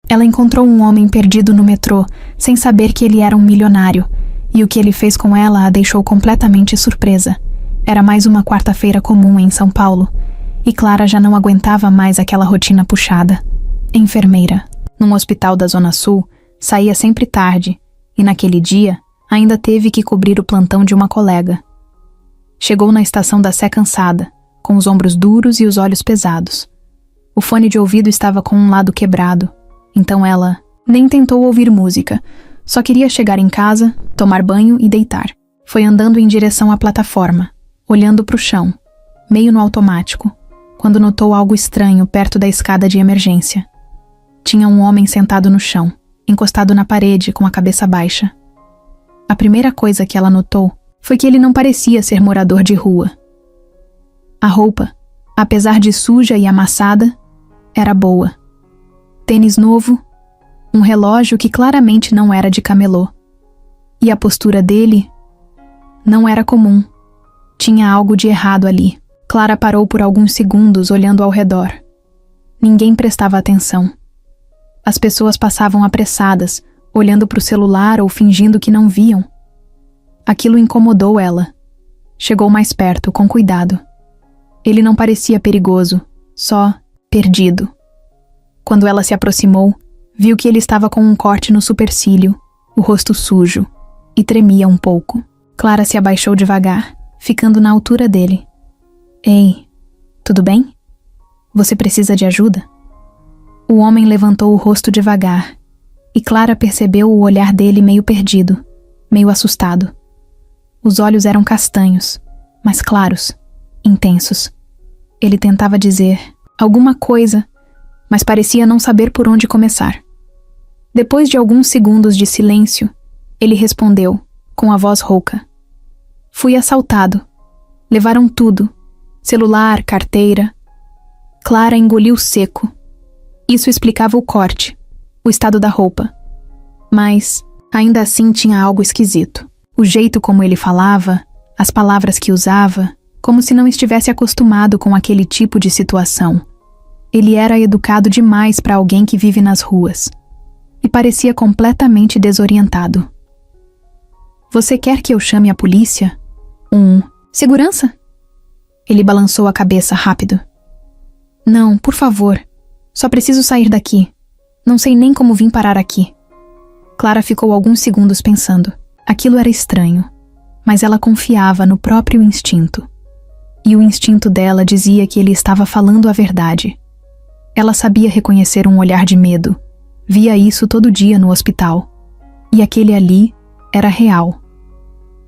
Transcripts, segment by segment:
Ela encontrou um homem perdido no metrô, sem saber que ele era um milionário, e o que ele fez com ela a deixou completamente surpresa. Era mais uma quarta-feira comum em São Paulo, e Clara já não aguentava mais aquela rotina puxada. Enfermeira, num hospital da Zona Sul, saía sempre tarde, e naquele dia ainda teve que cobrir o plantão de uma colega. Chegou na estação da Sé cansada, com os ombros duros e os olhos pesados. O fone de ouvido estava com um lado quebrado, então ela nem tentou ouvir música, só queria chegar em casa, tomar banho e deitar. Foi andando em direção à plataforma, olhando para o chão, meio no automático, quando notou algo estranho perto da escada de emergência. Tinha um homem sentado no chão, encostado na parede com a cabeça baixa. A primeira coisa que ela notou foi que ele não parecia ser morador de rua. A roupa, apesar de suja e amassada, era boa. Tênis novo, um relógio que claramente não era de camelô. E a postura dele não era comum. Tinha algo de errado ali. Clara parou por alguns segundos olhando ao redor. Ninguém prestava atenção. As pessoas passavam apressadas, olhando para o celular ou fingindo que não viam. Aquilo incomodou ela. Chegou mais perto, com cuidado. Ele não parecia perigoso, só perdido. Quando ela se aproximou, viu que ele estava com um corte no supercílio, o rosto sujo, e tremia um pouco. Clara se abaixou devagar, ficando na altura dele. Ei, tudo bem? Você precisa de ajuda? O homem levantou o rosto devagar, e Clara percebeu o olhar dele meio perdido, meio assustado. Os olhos eram castanhos, mas claros, intensos. Ele tentava dizer alguma coisa, mas parecia não saber por onde começar. Depois de alguns segundos de silêncio, ele respondeu, com a voz rouca. Fui assaltado. Levaram tudo. Celular, carteira. Clara engoliu seco. Isso explicava o corte, o estado da roupa. Mas, ainda assim tinha algo esquisito. O jeito como ele falava, as palavras que usava, como se não estivesse acostumado com aquele tipo de situação. Ele era educado demais para alguém que vive nas ruas. E parecia completamente desorientado. Você quer que eu chame a polícia? Segurança? Ele balançou a cabeça rápido. Não, por favor. Só preciso sair daqui. Não sei nem como vim parar aqui. Clara ficou alguns segundos pensando. Aquilo era estranho, mas ela confiava no próprio instinto. E o instinto dela dizia que ele estava falando a verdade. Ela sabia reconhecer um olhar de medo. Via isso todo dia no hospital. E aquele ali era real.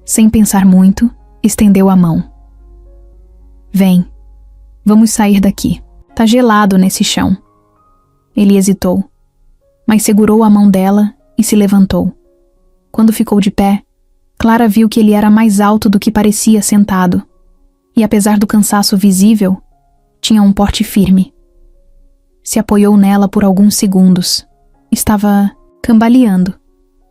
Sem pensar muito, estendeu a mão. Vem, vamos sair daqui. Tá gelado nesse chão. Ele hesitou, mas segurou a mão dela e se levantou. Quando ficou de pé, Clara viu que ele era mais alto do que parecia sentado, e apesar do cansaço visível, tinha um porte firme. Se apoiou nela por alguns segundos. Estava cambaleando.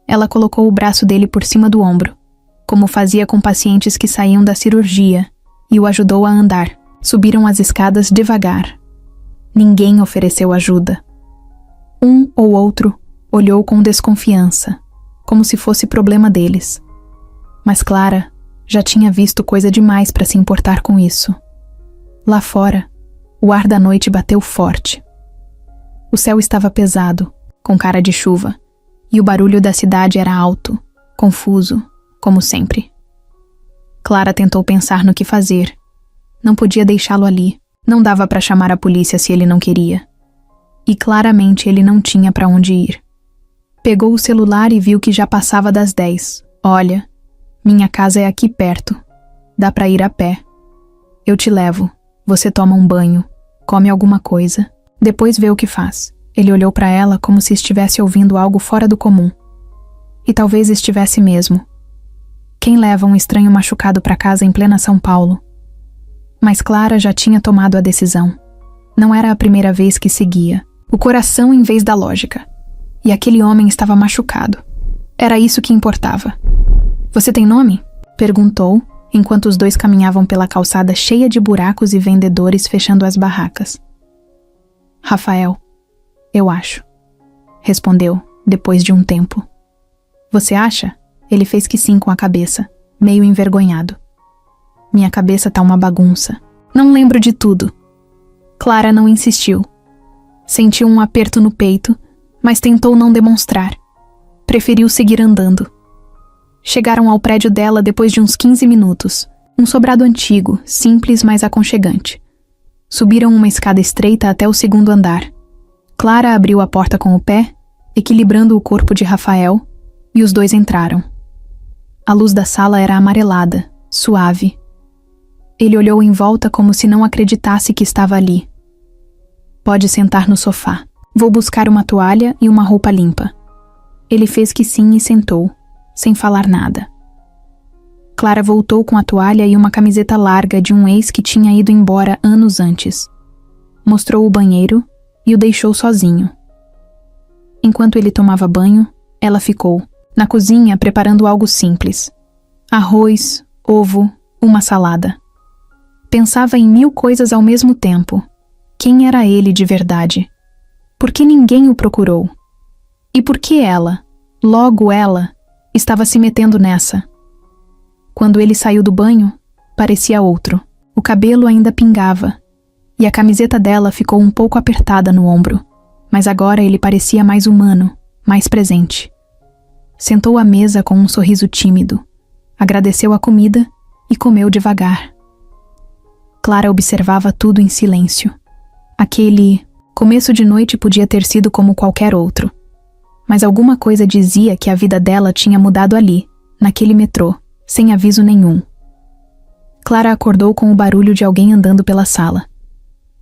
Ela colocou o braço dele por cima do ombro, como fazia com pacientes que saíam da cirurgia, e o ajudou a andar. Subiram as escadas devagar. Ninguém ofereceu ajuda. Um ou outro olhou com desconfiança, como se fosse problema deles. Mas Clara já tinha visto coisa demais para se importar com isso. Lá fora, o ar da noite bateu forte. O céu estava pesado, com cara de chuva, e o barulho da cidade era alto, confuso, como sempre. Clara tentou pensar no que fazer. Não podia deixá-lo ali. Não dava para chamar a polícia se ele não queria. E claramente ele não tinha para onde ir. Pegou o celular e viu que já passava das 10. Olha, minha casa é aqui perto. Dá para ir a pé. Eu te levo. Você toma um banho, come alguma coisa, depois vê o que faz. Ele olhou para ela como se estivesse ouvindo algo fora do comum. E talvez estivesse mesmo. Quem leva um estranho machucado para casa em plena São Paulo? Mas Clara já tinha tomado a decisão. Não era a primeira vez que seguia. O coração em vez da lógica. E aquele homem estava machucado. Era isso que importava. Você tem nome? Perguntou, enquanto os dois caminhavam pela calçada cheia de buracos e vendedores fechando as barracas. Rafael, eu acho. respondeu, depois de um tempo. Você acha? Ele fez que sim com a cabeça, meio envergonhado. Minha cabeça tá uma bagunça. Não lembro de tudo. Clara não insistiu. Sentiu um aperto no peito, mas tentou não demonstrar. Preferiu seguir andando. Chegaram ao prédio dela depois de uns 15 minutos. Um sobrado antigo, simples, mas aconchegante. Subiram uma escada estreita até o segundo andar. Clara abriu a porta com o pé, equilibrando o corpo de Rafael, e os dois entraram. A luz da sala era amarelada, suave. Ele olhou em volta como se não acreditasse que estava ali. Pode sentar no sofá. Vou buscar uma toalha e uma roupa limpa. Ele fez que sim e sentou, sem falar nada. Clara voltou com a toalha e uma camiseta larga de um ex que tinha ido embora anos antes. Mostrou o banheiro e o deixou sozinho. Enquanto ele tomava banho, ela ficou, na cozinha, preparando algo simples. Arroz, ovo, uma salada. Pensava em 1000 coisas ao mesmo tempo. Quem era ele de verdade? Por que ninguém o procurou? E por que ela, logo ela, estava se metendo nessa? Quando ele saiu do banho, parecia outro. O cabelo ainda pingava, e a camiseta dela ficou um pouco apertada no ombro, mas agora ele parecia mais humano, mais presente. Sentou à mesa com um sorriso tímido, agradeceu a comida e comeu devagar. Clara observava tudo em silêncio. Aquele começo de noite podia ter sido como qualquer outro, mas alguma coisa dizia que a vida dela tinha mudado ali, naquele metrô, sem aviso nenhum. Clara acordou com o barulho de alguém andando pela sala.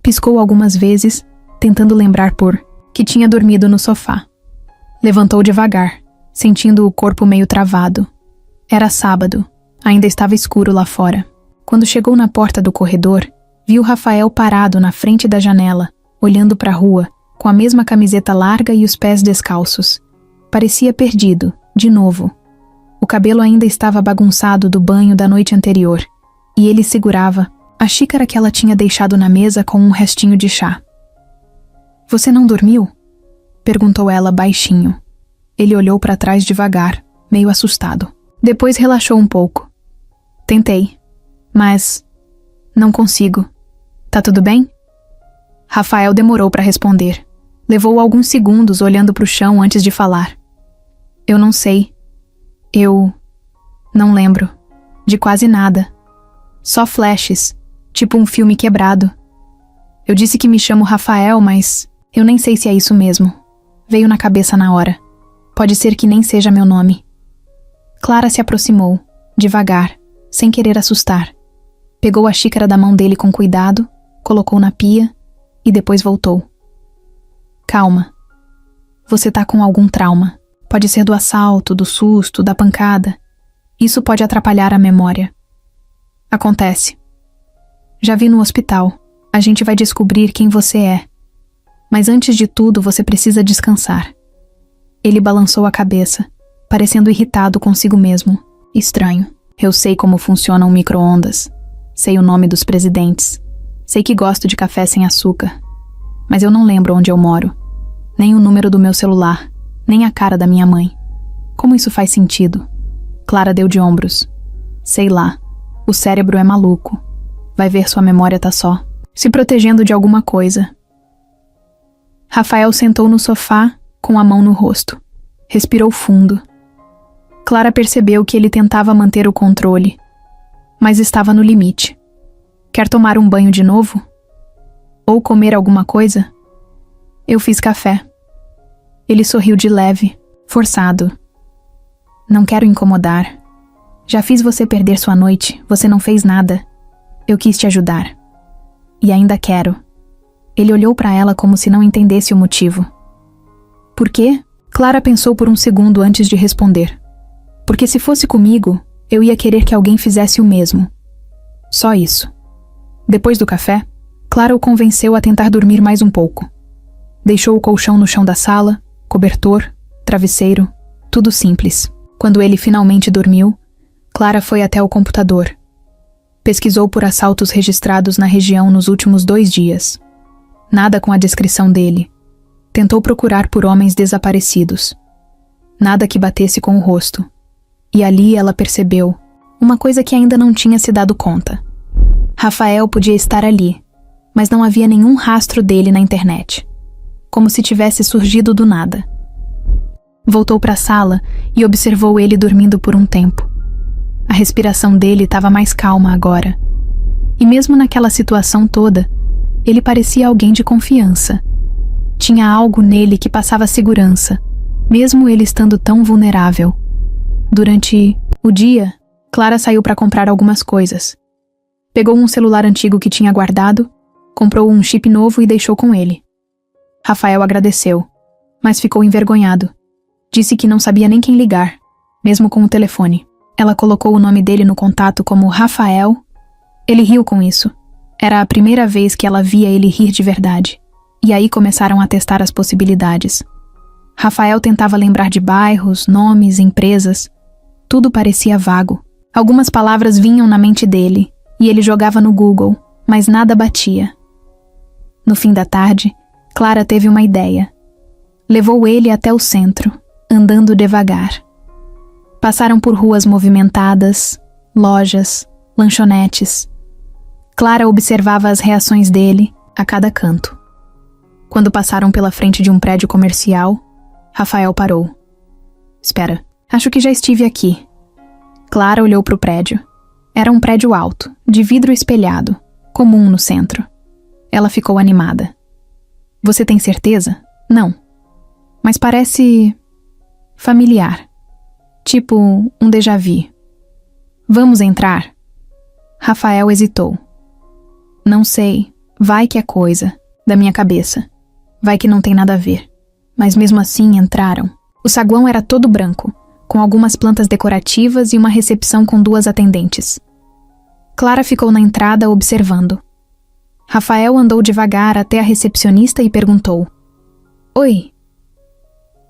Piscou algumas vezes, tentando lembrar por que tinha dormido no sofá. Levantou devagar, sentindo o corpo meio travado. Era sábado, ainda estava escuro lá fora. Quando chegou na porta do corredor, viu Rafael parado na frente da janela, olhando para a rua, com a mesma camiseta larga e os pés descalços. Parecia perdido, de novo. O cabelo ainda estava bagunçado do banho da noite anterior, e ele segurava a xícara que ela tinha deixado na mesa com um restinho de chá. Você não dormiu? Perguntou ela baixinho. Ele olhou para trás devagar, meio assustado. Depois relaxou um pouco. Tentei, mas não consigo. Tá tudo bem? Rafael demorou para responder. Levou alguns segundos olhando para o chão antes de falar. Eu não sei. Eu não lembro de quase nada. Só flashes, tipo um filme quebrado. Eu disse que me chamo Rafael, mas eu nem sei se é isso mesmo. Veio na cabeça na hora. Pode ser que nem seja meu nome. Clara se aproximou, devagar, sem querer assustar. Pegou a xícara da mão dele com cuidado, colocou na pia e depois voltou. Calma. Você tá com algum trauma. Pode ser do assalto, do susto, da pancada. Isso pode atrapalhar a memória. Acontece. Já vi no hospital. A gente vai descobrir quem você é. Mas antes de tudo, você precisa descansar. Ele balançou a cabeça, parecendo irritado consigo mesmo. Estranho. Eu sei como funcionam micro-ondas. Sei o nome dos presidentes. Sei que gosto de café sem açúcar. Mas eu não lembro onde eu moro. Nem o número do meu celular. Nem a cara da minha mãe. Como isso faz sentido? Clara deu de ombros. Sei lá. O cérebro é maluco. Vai ver, sua memória tá só se protegendo de alguma coisa. Rafael sentou no sofá com a mão no rosto. Respirou fundo. Clara percebeu que ele tentava manter o controle, mas estava no limite. Quer tomar um banho de novo? Ou comer alguma coisa? Eu fiz café. Ele sorriu de leve, forçado. Não quero incomodar. Já fiz você perder sua noite, você não fez nada. Eu quis te ajudar. E ainda quero. Ele olhou para ela como se não entendesse o motivo. Por quê? Clara pensou por um segundo antes de responder. Porque se fosse comigo, eu ia querer que alguém fizesse o mesmo. Só isso. Depois do café, Clara o convenceu a tentar dormir mais um pouco. Deixou o colchão no chão da sala, cobertor, travesseiro, tudo simples. Quando ele finalmente dormiu, Clara foi até o computador. Pesquisou por assaltos registrados na região nos últimos 2 dias. Nada com a descrição dele. Tentou procurar por homens desaparecidos. Nada que batesse com o rosto. E ali ela percebeu uma coisa que ainda não tinha se dado conta. Rafael podia estar ali, mas não havia nenhum rastro dele na internet. Como se tivesse surgido do nada. Voltou para a sala e observou ele dormindo por um tempo. A respiração dele estava mais calma agora. E mesmo naquela situação toda, ele parecia alguém de confiança. Tinha algo nele que passava segurança, mesmo ele estando tão vulnerável. Durante o dia, Clara saiu para comprar algumas coisas. Pegou um celular antigo que tinha guardado, comprou um chip novo e deixou com ele. Rafael agradeceu, mas ficou envergonhado. Disse que não sabia nem quem ligar, mesmo com o telefone. Ela colocou o nome dele no contato como Rafael. Ele riu com isso. Era a primeira vez que ela via ele rir de verdade. E aí começaram a testar as possibilidades. Rafael tentava lembrar de bairros, nomes, empresas. Tudo parecia vago. Algumas palavras vinham na mente dele, e ele jogava no Google, mas nada batia. No fim da tarde, Clara teve uma ideia. Levou ele até o centro, andando devagar. Passaram por ruas movimentadas, lojas, lanchonetes. Clara observava as reações dele a cada canto. Quando passaram pela frente de um prédio comercial, Rafael parou. Espera, acho que já estive aqui. Clara olhou para o prédio. Era um prédio alto, de vidro espelhado, comum no centro. Ela ficou animada. Você tem certeza? Não. Mas parece familiar. Tipo um déjà vu. Vamos entrar? Rafael hesitou. Não sei, vai que é coisa, da minha cabeça. Vai que não tem nada a ver. Mas mesmo assim entraram. O saguão era todo branco, com algumas plantas decorativas e uma recepção com 2 atendentes. Clara ficou na entrada observando. Rafael andou devagar até a recepcionista e perguntou: Oi,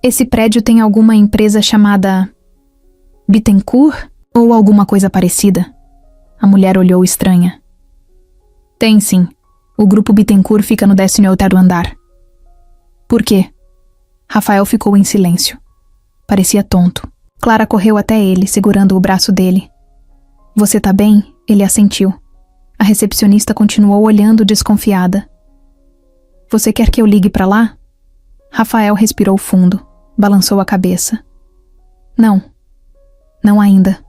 esse prédio tem alguma empresa chamada Bittencourt ou alguma coisa parecida? A mulher olhou estranha. Tem sim. O grupo Bittencourt fica no 18º andar. Por quê? Rafael ficou em silêncio. Parecia tonto. Clara correu até ele, segurando o braço dele. Você tá bem? Ele assentiu. A recepcionista continuou olhando desconfiada. Você quer que eu ligue pra lá? Rafael respirou fundo, balançou a cabeça. Não. Não ainda.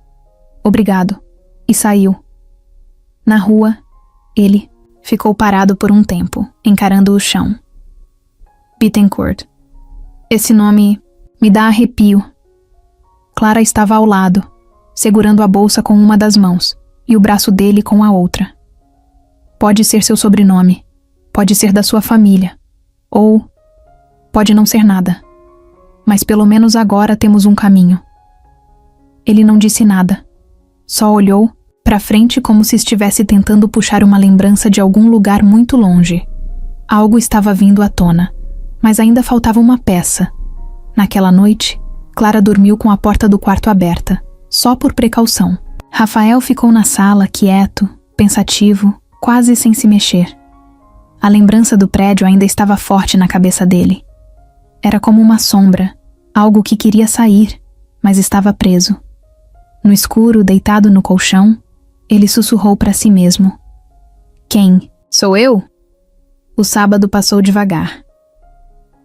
Obrigado. E saiu. Na rua, ele ficou parado por um tempo, encarando o chão. Bittencourt. Esse nome me dá arrepio. Clara estava ao lado, segurando a bolsa com uma das mãos e o braço dele com a outra. Pode ser seu sobrenome, pode ser da sua família, ou pode não ser nada. Mas pelo menos agora temos um caminho. Ele não disse nada, só olhou para frente como se estivesse tentando puxar uma lembrança de algum lugar muito longe. Algo estava vindo à tona, mas ainda faltava uma peça. Naquela noite, Clara dormiu com a porta do quarto aberta, só por precaução. Rafael ficou na sala, quieto, pensativo, quase sem se mexer. A lembrança do prédio ainda estava forte na cabeça dele. Era como uma sombra, algo que queria sair, mas estava preso. No escuro, deitado no colchão, ele sussurrou para si mesmo. Quem? Sou eu? O sábado passou devagar.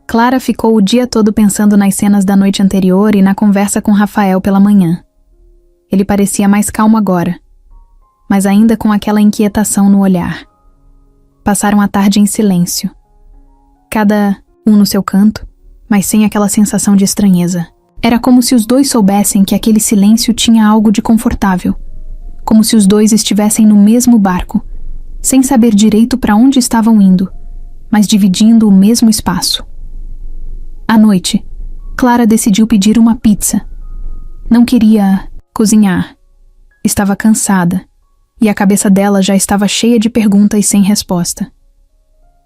Clara ficou o dia todo pensando nas cenas da noite anterior e na conversa com Rafael pela manhã. Ele parecia mais calmo agora, mas ainda com aquela inquietação no olhar. Passaram a tarde em silêncio. Cada um no seu canto, mas sem aquela sensação de estranheza. Era como se os dois soubessem que aquele silêncio tinha algo de confortável. Como se os dois estivessem no mesmo barco, sem saber direito para onde estavam indo, mas dividindo o mesmo espaço. À noite, Clara decidiu pedir uma pizza. Não queria cozinhar. Estava cansada, e a cabeça dela já estava cheia de perguntas sem resposta.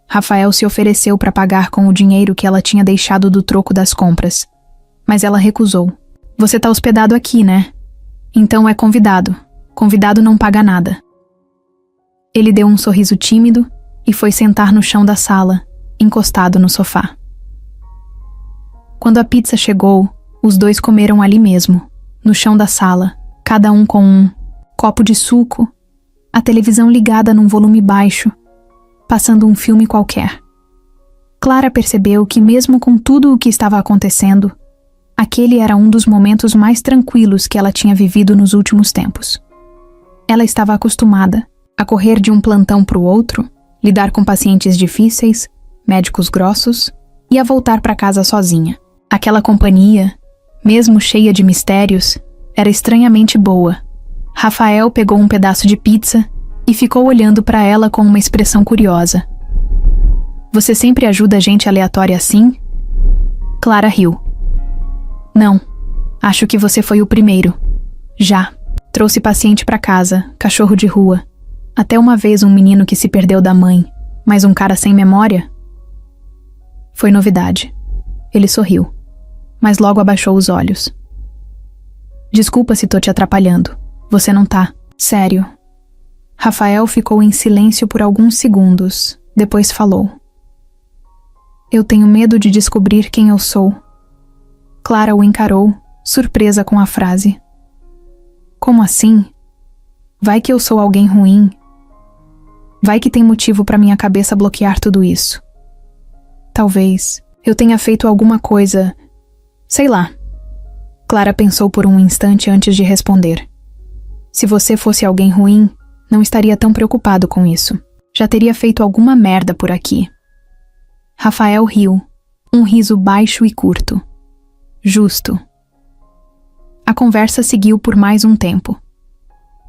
Rafael se ofereceu para pagar com o dinheiro que ela tinha deixado do troco das compras, mas ela recusou. Você tá hospedado aqui, né? Então é convidado. Convidado não paga nada. Ele deu um sorriso tímido e foi sentar no chão da sala, encostado no sofá. Quando a pizza chegou, os dois comeram ali mesmo, no chão da sala, cada um com um copo de suco, a televisão ligada num volume baixo, passando um filme qualquer. Clara percebeu que, mesmo com tudo o que estava acontecendo, aquele era um dos momentos mais tranquilos que ela tinha vivido nos últimos tempos. Ela estava acostumada a correr de um plantão para o outro, lidar com pacientes difíceis, médicos grossos e a voltar para casa sozinha. Aquela companhia, mesmo cheia de mistérios, era estranhamente boa. Rafael pegou um pedaço de pizza e ficou olhando para ela com uma expressão curiosa. Você sempre ajuda gente aleatória assim? Clara riu. Não, acho que você foi o primeiro. Já. Trouxe paciente para casa, cachorro de rua. Até uma vez um menino que se perdeu da mãe, mas um cara sem memória? Foi novidade. Ele sorriu, mas logo abaixou os olhos. Desculpa se tô te atrapalhando. Você não tá. Sério. Rafael ficou em silêncio por alguns segundos, depois falou. Eu tenho medo de descobrir quem eu sou. Clara o encarou, surpresa com a frase. Como assim? Vai que eu sou alguém ruim? Vai que tem motivo para minha cabeça bloquear tudo isso? Talvez eu tenha feito alguma coisa... Sei lá. Clara pensou por um instante antes de responder. Se você fosse alguém ruim, não estaria tão preocupado com isso. Já teria feito alguma merda por aqui. Rafael riu, um riso baixo e curto. Justo. A conversa seguiu por mais um tempo.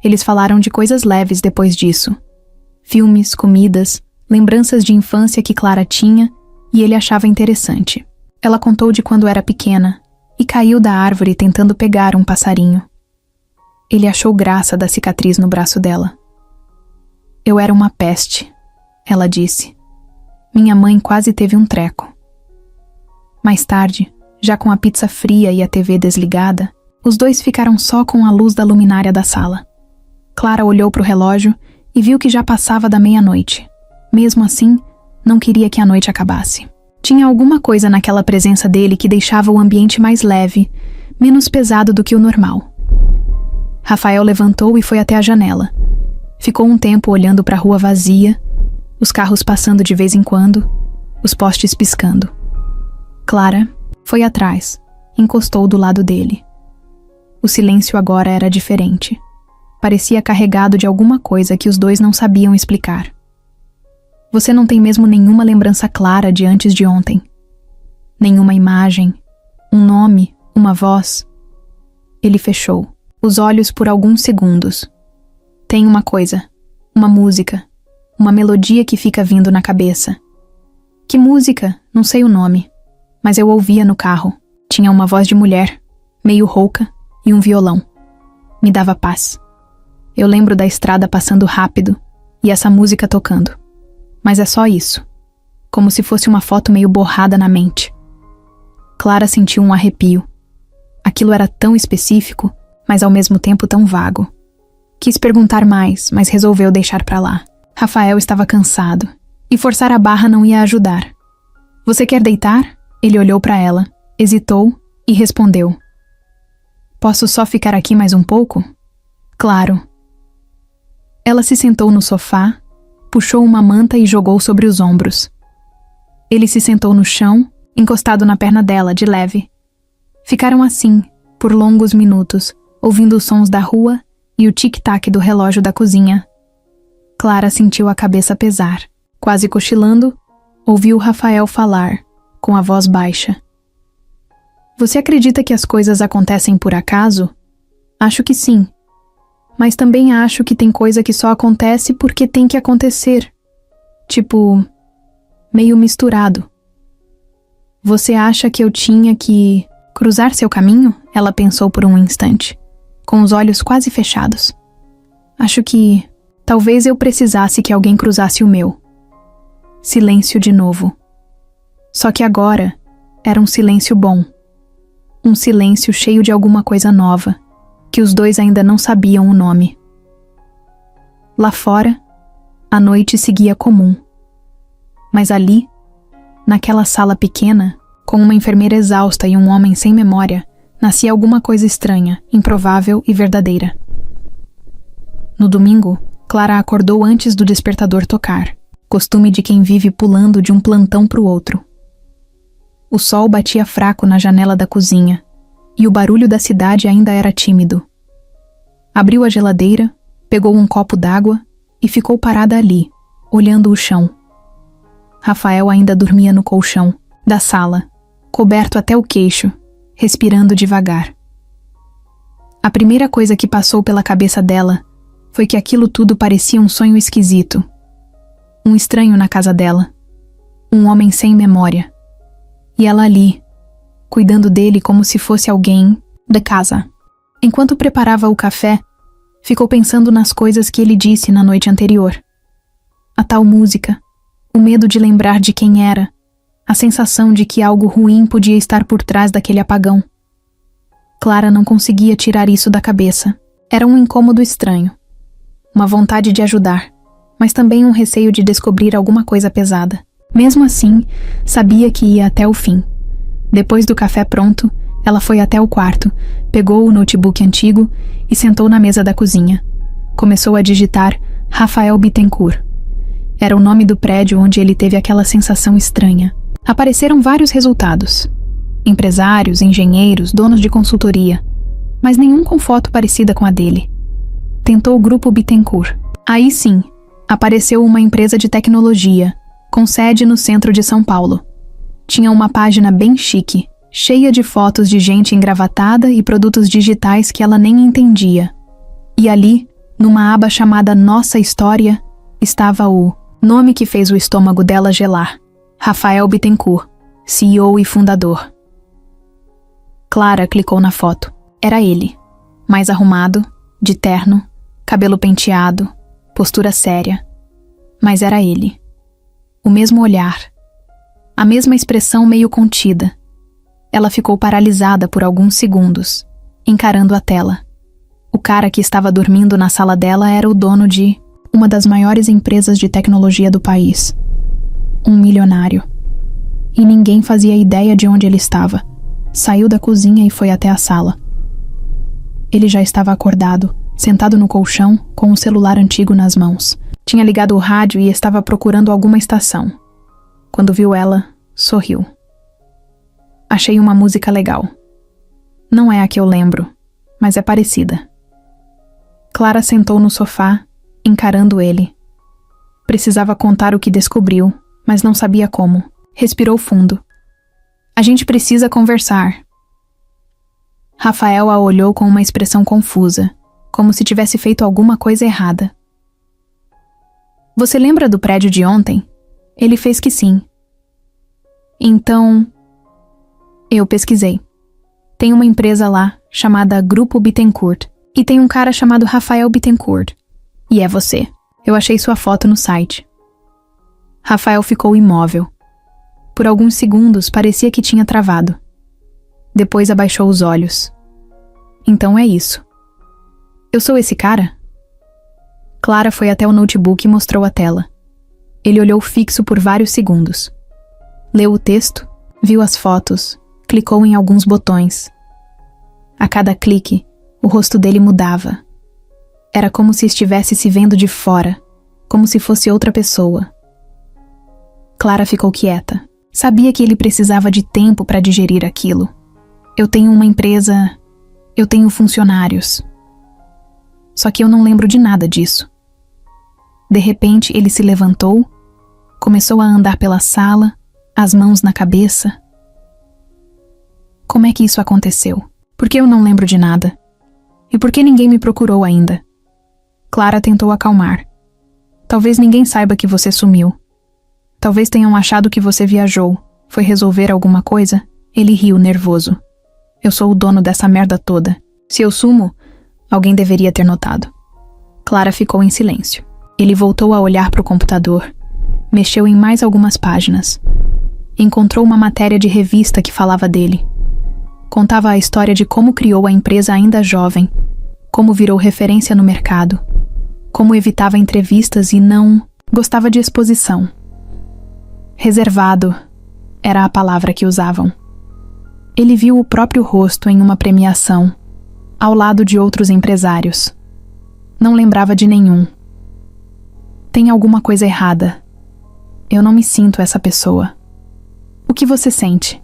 Eles falaram de coisas leves depois disso. Filmes, comidas, lembranças de infância que Clara tinha e ele achava interessante. Ela contou de quando era pequena e caiu da árvore tentando pegar um passarinho. Ele achou graça da cicatriz no braço dela. Eu era uma peste, ela disse. Minha mãe quase teve um treco. Mais tarde, já com a pizza fria e a TV desligada, os dois ficaram só com a luz da luminária da sala. Clara olhou para o relógio e viu que já passava da meia-noite. Mesmo assim, não queria que a noite acabasse. Tinha alguma coisa naquela presença dele que deixava o ambiente mais leve, menos pesado do que o normal. Rafael levantou e foi até a janela. Ficou um tempo olhando para a rua vazia, os carros passando de vez em quando, os postes piscando. Clara foi atrás, encostou do lado dele. O silêncio agora era diferente. Parecia carregado de alguma coisa que os dois não sabiam explicar. Você não tem mesmo nenhuma lembrança clara de antes de ontem? Nenhuma imagem, um nome, uma voz? Ele fechou os olhos por alguns segundos. Tem uma coisa, uma música, uma melodia que fica vindo na cabeça. Que música? Não sei o nome, mas eu ouvia no carro. Tinha uma voz de mulher, meio rouca, e um violão. Me dava paz. Eu lembro da estrada passando rápido e essa música tocando. Mas é só isso. Como se fosse uma foto meio borrada na mente. Clara sentiu um arrepio. Aquilo era tão específico, mas ao mesmo tempo tão vago. Quis perguntar mais, mas resolveu deixar pra lá. Rafael estava cansado, e forçar a barra não ia ajudar. Você quer deitar? Ele olhou pra ela, hesitou e respondeu. Posso só ficar aqui mais um pouco? Claro. Ela se sentou no sofá, puxou uma manta e jogou sobre os ombros. Ele se sentou no chão, encostado na perna dela, de leve. Ficaram assim, por longos minutos, ouvindo os sons da rua e o tic-tac do relógio da cozinha. Clara sentiu a cabeça pesar. Quase cochilando, ouviu Rafael falar, com a voz baixa. Você acredita que as coisas acontecem por acaso? Acho que sim. Mas também acho que tem coisa que só acontece porque tem que acontecer. Tipo, meio misturado. Você acha que eu tinha que cruzar seu caminho? Ela pensou por um instante, com os olhos quase fechados. Acho que talvez eu precisasse que alguém cruzasse o meu. Silêncio de novo. Só que agora era um silêncio bom. Um silêncio cheio de alguma coisa nova, que os dois ainda não sabiam o nome. Lá fora, a noite seguia comum. Mas ali, naquela sala pequena, Com uma enfermeira exausta e um homem sem memória, nascia alguma coisa estranha, improvável e verdadeira. No domingo, Clara acordou antes do despertador tocar, costume de quem vive pulando de um plantão para o outro. O sol batia fraco na janela da cozinha, e o barulho da cidade ainda era tímido. Abriu a geladeira, pegou um copo d'água e ficou parada ali, olhando o chão. Rafael ainda dormia no colchão da sala, coberto até o queixo, respirando devagar. A primeira coisa que passou pela cabeça dela foi que aquilo tudo parecia um sonho esquisito. Um estranho na casa dela. Um homem sem memória. E ela ali, cuidando dele como se fosse alguém da casa. Enquanto preparava o café, ficou pensando nas coisas que ele disse na noite anterior. A tal música, o medo de lembrar de quem era, a sensação de que algo ruim podia estar por trás daquele apagão. Clara não conseguia tirar isso da cabeça. Era um incômodo estranho. Uma vontade de ajudar, mas também um receio de descobrir alguma coisa pesada. Mesmo assim, sabia que ia até o fim. Depois do café pronto, ela foi até o quarto, pegou o notebook antigo e sentou na mesa da cozinha. Começou a digitar Rafael Bittencourt. Era o nome do prédio onde ele teve aquela sensação estranha. Apareceram vários resultados. Empresários, engenheiros, donos de consultoria, mas nenhum com foto parecida com a dele. Tentou o grupo Bittencourt. Aí sim, apareceu uma empresa de tecnologia, com sede no centro de São Paulo. Tinha uma página bem chique, cheia de fotos de gente engravatada e produtos digitais que ela nem entendia. E ali, numa aba chamada Nossa História, estava o nome que fez o estômago dela gelar: Rafael Bittencourt, CEO e fundador. Clara clicou na foto. Era ele, mais arrumado, de terno, cabelo penteado, postura séria. Mas era ele. O mesmo olhar. A mesma expressão meio contida. Ela ficou paralisada por alguns segundos, encarando a tela. O cara que estava dormindo na sala dela era o dono de uma das maiores empresas de tecnologia do país. Um milionário. E ninguém fazia ideia de onde ele estava. Saiu da cozinha e foi até a sala. Ele já estava acordado, sentado no colchão, com o celular antigo nas mãos. Tinha ligado o rádio e estava procurando alguma estação. Quando viu ela, sorriu. Achei uma música legal. Não é a que eu lembro, mas é parecida. Clara sentou no sofá, encarando ele. Precisava contar o que descobriu, mas não sabia como. Respirou fundo. A gente precisa conversar. Rafael a olhou com uma expressão confusa, como se tivesse feito alguma coisa errada. Você lembra do prédio de ontem? Ele fez que sim. Então, eu pesquisei. Tem uma empresa lá, chamada Grupo Bittencourt, e tem um cara chamado Rafael Bittencourt. E é você. Eu achei sua foto no site. Rafael ficou imóvel. Por alguns segundos parecia que tinha travado. Depois abaixou os olhos. Então é isso. Eu sou esse cara? Clara foi até o notebook e mostrou a tela. Ele olhou fixo por vários segundos. Leu o texto, viu as fotos, clicou em alguns botões. A cada clique, o rosto dele mudava. Era como se estivesse se vendo de fora, como se fosse outra pessoa. Clara ficou quieta. Sabia que ele precisava de tempo para digerir aquilo. Eu tenho uma empresa... Eu tenho funcionários. Só que eu não lembro de nada disso. De repente, ele se levantou, começou a andar pela sala, as mãos na cabeça. Como é que isso aconteceu? Por que eu não lembro de nada? E por que ninguém me procurou ainda? Clara tentou acalmar. Talvez ninguém saiba que você sumiu. Talvez tenham achado que você viajou, foi resolver alguma coisa. Ele riu nervoso. Eu sou o dono dessa merda toda. Se eu sumo, alguém deveria ter notado. Clara ficou em silêncio. Ele voltou a olhar para o computador. Mexeu em mais algumas páginas. Encontrou uma matéria de revista que falava dele. Contava a história de como criou a empresa ainda jovem, como virou referência no mercado, como evitava entrevistas e não gostava de exposição. Reservado era a palavra que usavam. Ele viu o próprio rosto em uma premiação, ao lado de outros empresários. Não lembrava de nenhum. Tem alguma coisa errada. Eu não me sinto essa pessoa. O que você sente?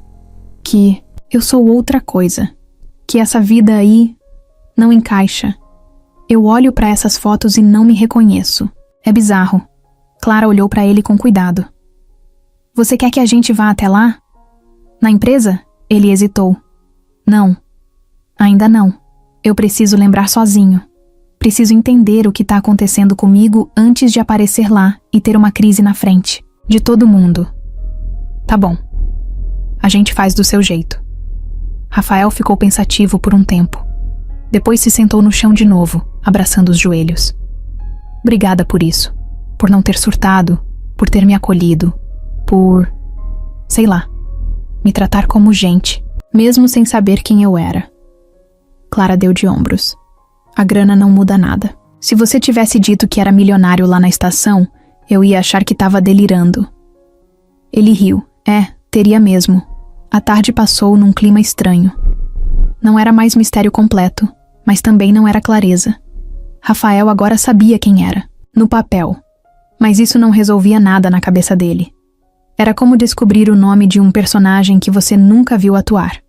Que eu sou outra coisa. Que essa vida aí não encaixa. Eu olho para essas fotos e não me reconheço. É bizarro. Clara olhou para ele com cuidado. Você quer que a gente vá até lá? Na empresa? Ele hesitou. Não. Ainda não. Eu preciso lembrar sozinho. Preciso entender o que está acontecendo comigo antes de aparecer lá e ter uma crise na frente. De todo mundo. Tá bom. A gente faz do seu jeito. Rafael ficou pensativo por um tempo. Depois se sentou no chão de novo, abraçando os joelhos. Obrigada por isso. Por não ter surtado. Por ter me acolhido. Por... sei lá. Me tratar como gente, mesmo sem saber quem eu era. Clara deu de ombros. A grana não muda nada. Se você tivesse dito que era milionário lá na estação, eu ia achar que estava delirando. Ele riu. Teria mesmo. A tarde passou num clima estranho. Não era mais mistério completo, mas também não era clareza. Rafael agora sabia quem era, no papel. Mas isso não resolvia nada na cabeça dele. Era como descobrir o nome de um personagem que você nunca viu atuar.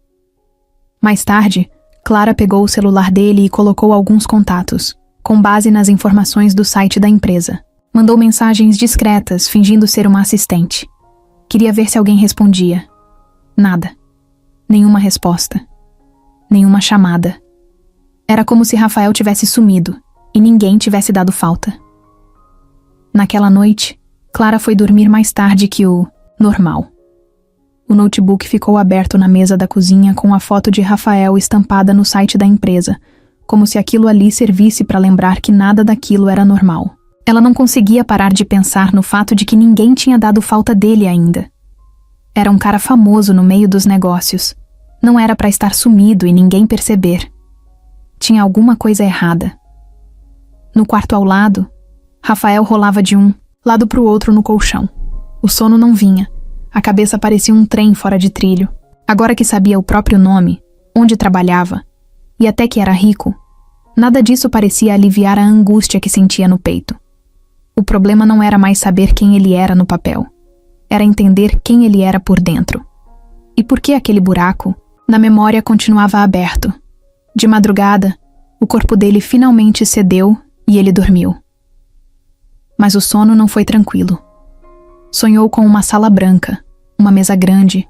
Mais tarde, Clara pegou o celular dele e colocou alguns contatos, com base nas informações do site da empresa. Mandou mensagens discretas, fingindo ser uma assistente. Queria ver se alguém respondia. Nada. Nenhuma resposta. Nenhuma chamada. Era como se Rafael tivesse sumido e ninguém tivesse dado falta. Naquela noite, Clara foi dormir mais tarde que o normal. O notebook ficou aberto na mesa da cozinha com a foto de Rafael estampada no site da empresa, como se aquilo ali servisse para lembrar que nada daquilo era normal. Ela não conseguia parar de pensar no fato de que ninguém tinha dado falta dele ainda. Era um cara famoso no meio dos negócios. Não era para estar sumido e ninguém perceber. Tinha alguma coisa errada. No quarto ao lado, Rafael rolava de um lado para o outro no colchão. O sono não vinha. A cabeça parecia um trem fora de trilho. Agora que sabia o próprio nome, onde trabalhava, e até que era rico, nada disso parecia aliviar a angústia que sentia no peito. O problema não era mais saber quem ele era no papel. Era entender quem ele era por dentro. E por que aquele buraco, na memória, continuava aberto. De madrugada, o corpo dele finalmente cedeu e ele dormiu. Mas o sono não foi tranquilo. Sonhou com uma sala branca, uma mesa grande,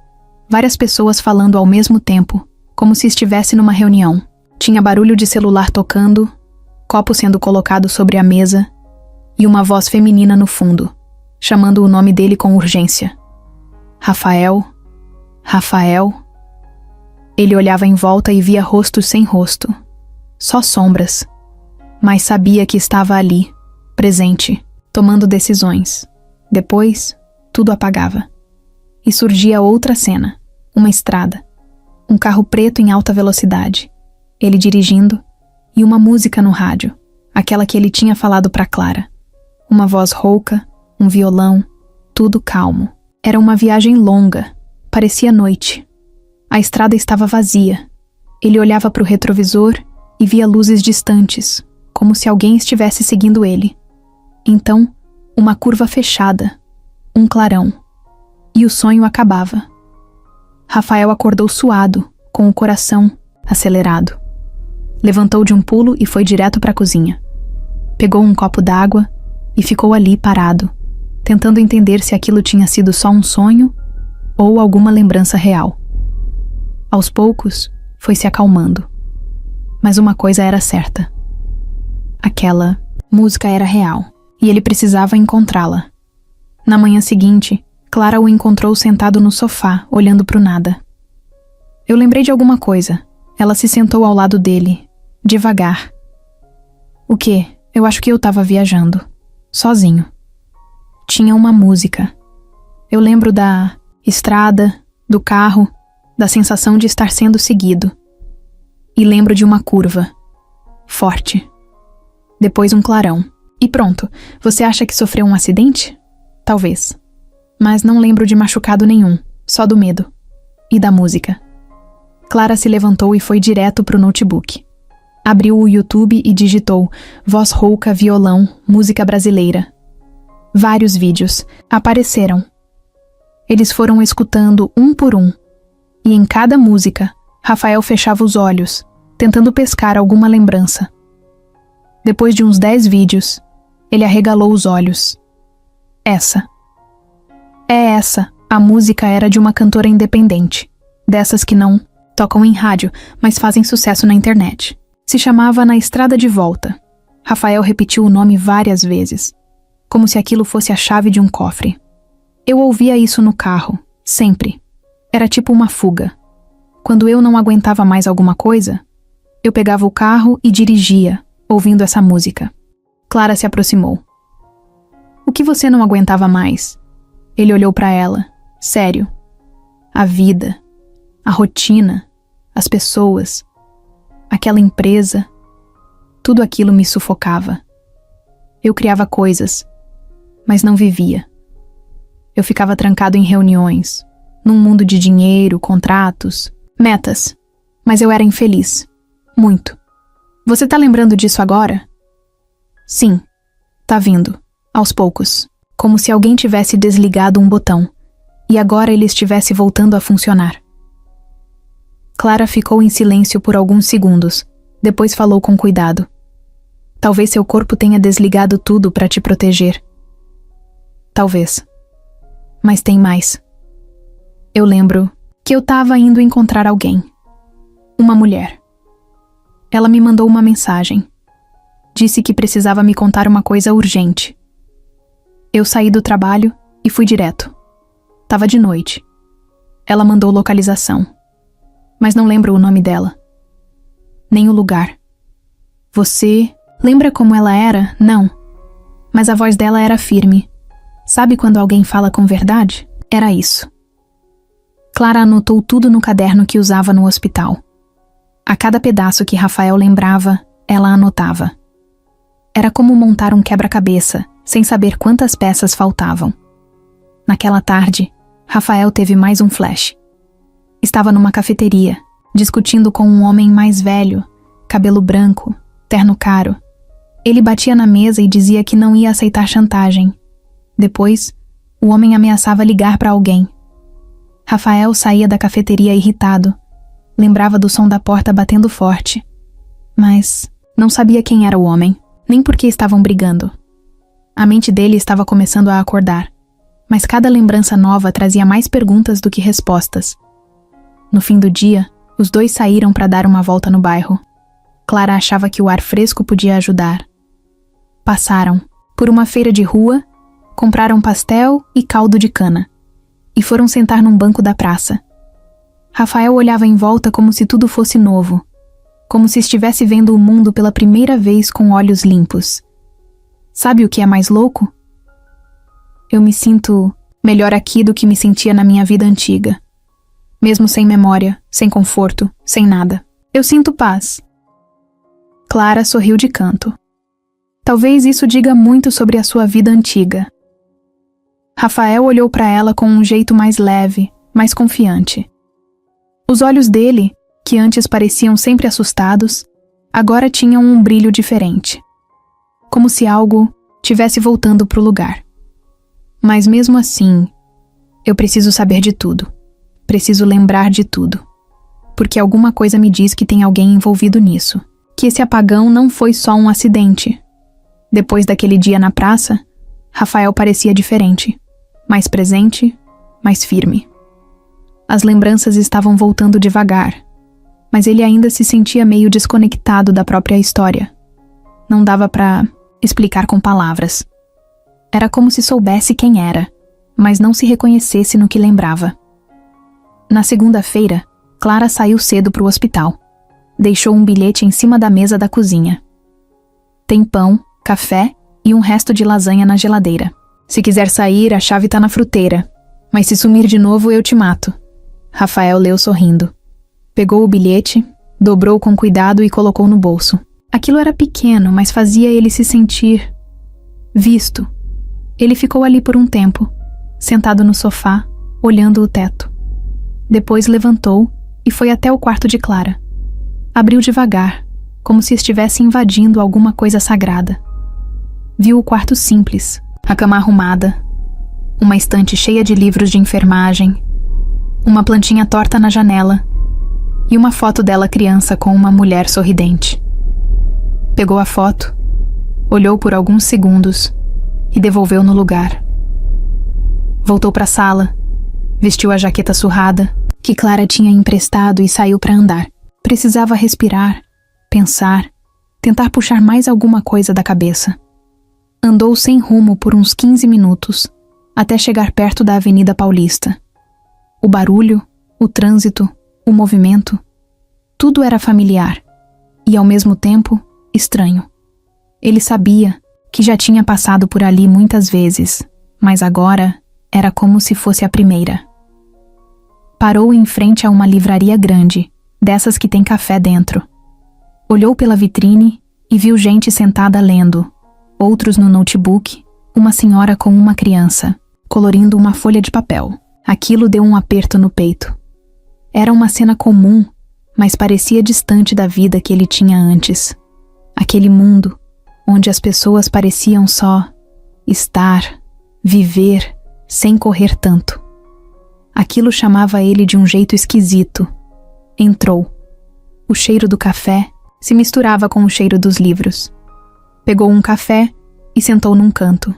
várias pessoas falando ao mesmo tempo, como se estivesse numa reunião. Tinha barulho de celular tocando, copo sendo colocado sobre a mesa e uma voz feminina no fundo, chamando o nome dele com urgência. Rafael, Rafael. Ele olhava em volta e via rostos sem rosto, só sombras, mas sabia que estava ali, presente, tomando decisões. Depois, tudo apagava. E surgia outra cena, uma estrada, um carro preto em alta velocidade, ele dirigindo e uma música no rádio, aquela que ele tinha falado para Clara. Uma voz rouca, um violão, tudo calmo. Era uma viagem longa, parecia noite. A estrada estava vazia. Ele olhava para o retrovisor e via luzes distantes, como se alguém estivesse seguindo ele. Então, uma curva fechada, um clarão. E o sonho acabava. Rafael acordou suado, com o coração acelerado. Levantou de um pulo e foi direto para a cozinha. Pegou um copo d'água e ficou ali parado, tentando entender se aquilo tinha sido só um sonho ou alguma lembrança real. Aos poucos, foi se acalmando. Mas uma coisa era certa. Aquela música era real, e ele precisava encontrá-la. Na manhã seguinte, Clara o encontrou sentado no sofá, olhando para o nada. Eu lembrei de alguma coisa. Ela se sentou ao lado dele, devagar. O quê? Eu acho que eu estava viajando. Sozinho. Tinha uma música. Eu lembro da estrada, do carro, da sensação de estar sendo seguido. E lembro de uma curva. Forte. Depois um clarão. E pronto, você acha que sofreu um acidente? Talvez. Mas não lembro de machucado nenhum, só do medo. E da música. Clara se levantou e foi direto pro notebook. Abriu o YouTube e digitou voz rouca, violão, música brasileira. Vários vídeos apareceram. Eles foram escutando um por um. E em cada música, Rafael fechava os olhos, tentando pescar alguma lembrança. Depois de uns 10 vídeos, ele arregalou os olhos. Essa. É essa. A música era de uma cantora independente. Dessas que não tocam em rádio, mas fazem sucesso na internet. Se chamava Na Estrada de Volta. Rafael repetiu o nome várias vezes, como se aquilo fosse a chave de um cofre. Eu ouvia isso no carro, sempre. Era tipo uma fuga. Quando eu não aguentava mais alguma coisa, eu pegava o carro e dirigia, ouvindo essa música. Clara se aproximou. O que você não aguentava mais? Ele olhou para ela, sério. A vida, a rotina, as pessoas, aquela empresa, tudo aquilo me sufocava. Eu criava coisas, mas não vivia. Eu ficava trancado em reuniões, num mundo de dinheiro, contratos, metas, mas eu era infeliz. Muito. Você tá lembrando disso agora? Sim, tá vindo, aos poucos, como se alguém tivesse desligado um botão, e agora ele estivesse voltando a funcionar. Clara ficou em silêncio por alguns segundos, depois falou com cuidado. Talvez seu corpo tenha desligado tudo para te proteger. Talvez. Mas tem mais. Eu lembro que eu tava indo encontrar alguém. Uma mulher. Ela me mandou uma mensagem. Disse que precisava me contar uma coisa urgente. Eu saí do trabalho e fui direto. Tava de noite. Ela mandou localização. Mas não lembro o nome dela. Nem o lugar. Você lembra como ela era? Não. Mas a voz dela era firme. Sabe quando alguém fala com verdade? Era isso. Clara anotou tudo no caderno que usava no hospital. A cada pedaço que Rafael lembrava, ela anotava. Era como montar um quebra-cabeça, sem saber quantas peças faltavam. Naquela tarde, Rafael teve mais um flash. Estava numa cafeteria, discutindo com um homem mais velho, cabelo branco, terno caro. Ele batia na mesa e dizia que não ia aceitar chantagem. Depois, o homem ameaçava ligar para alguém. Rafael saía da cafeteria irritado. Lembrava do som da porta batendo forte. Mas não sabia quem era o homem, nem por que estavam brigando. A mente dele estava começando a acordar, mas cada lembrança nova trazia mais perguntas do que respostas. No fim do dia, os dois saíram para dar uma volta no bairro. Clara achava que o ar fresco podia ajudar. Passaram por uma feira de rua, compraram pastel e caldo de cana, e foram sentar num banco da praça. Rafael olhava em volta como se tudo fosse novo, como se estivesse vendo o mundo pela primeira vez com olhos limpos. Sabe o que é mais louco? Eu me sinto melhor aqui do que me sentia na minha vida antiga. Mesmo sem memória, sem conforto, sem nada. Eu sinto paz. Clara sorriu de canto. Talvez isso diga muito sobre a sua vida antiga. Rafael olhou para ela com um jeito mais leve, mais confiante. Os olhos dele, que antes pareciam sempre assustados, agora tinham um brilho diferente. Como se algo tivesse voltando pro lugar. Mas mesmo assim, eu preciso saber de tudo. Preciso lembrar de tudo. Porque alguma coisa me diz que tem alguém envolvido nisso. Que esse apagão não foi só um acidente. Depois daquele dia na praça, Rafael parecia diferente. Mais presente, mais firme. As lembranças estavam voltando devagar, mas ele ainda se sentia meio desconectado da própria história. Não dava pra explicar com palavras. Era como se soubesse quem era, mas não se reconhecesse no que lembrava. Na segunda-feira, Clara saiu cedo pro hospital. Deixou um bilhete em cima da mesa da cozinha. Tem pão, café e um resto de lasanha na geladeira. Se quiser sair, a chave tá na fruteira. Mas se sumir de novo, eu te mato. Rafael leu sorrindo. Pegou o bilhete, dobrou com cuidado e colocou no bolso. Aquilo era pequeno, mas fazia ele se sentir visto. Ele ficou ali por um tempo, sentado no sofá, olhando o teto. Depois levantou e foi até o quarto de Clara. Abriu devagar, como se estivesse invadindo alguma coisa sagrada. Viu o quarto simples, a cama arrumada, uma estante cheia de livros de enfermagem, uma plantinha torta na janela e uma foto dela criança com uma mulher sorridente. Pegou a foto, olhou por alguns segundos e devolveu no lugar. Voltou para a sala, vestiu a jaqueta surrada que Clara tinha emprestado e saiu para andar. Precisava respirar, pensar, tentar puxar mais alguma coisa da cabeça. Andou sem rumo por uns 15 minutos, até chegar perto da Avenida Paulista. O barulho, o trânsito, o movimento, tudo era familiar e, ao mesmo tempo, estranho. Ele sabia que já tinha passado por ali muitas vezes, mas agora era como se fosse a primeira. Parou em frente a uma livraria grande, dessas que tem café dentro. Olhou pela vitrine e viu gente sentada lendo, outros no notebook, uma senhora com uma criança, colorindo uma folha de papel. Aquilo deu um aperto no peito. Era uma cena comum, mas parecia distante da vida que ele tinha antes. Aquele mundo onde as pessoas pareciam só estar, viver, sem correr tanto. Aquilo chamava ele de um jeito esquisito. Entrou. O cheiro do café se misturava com o cheiro dos livros. Pegou um café e sentou num canto.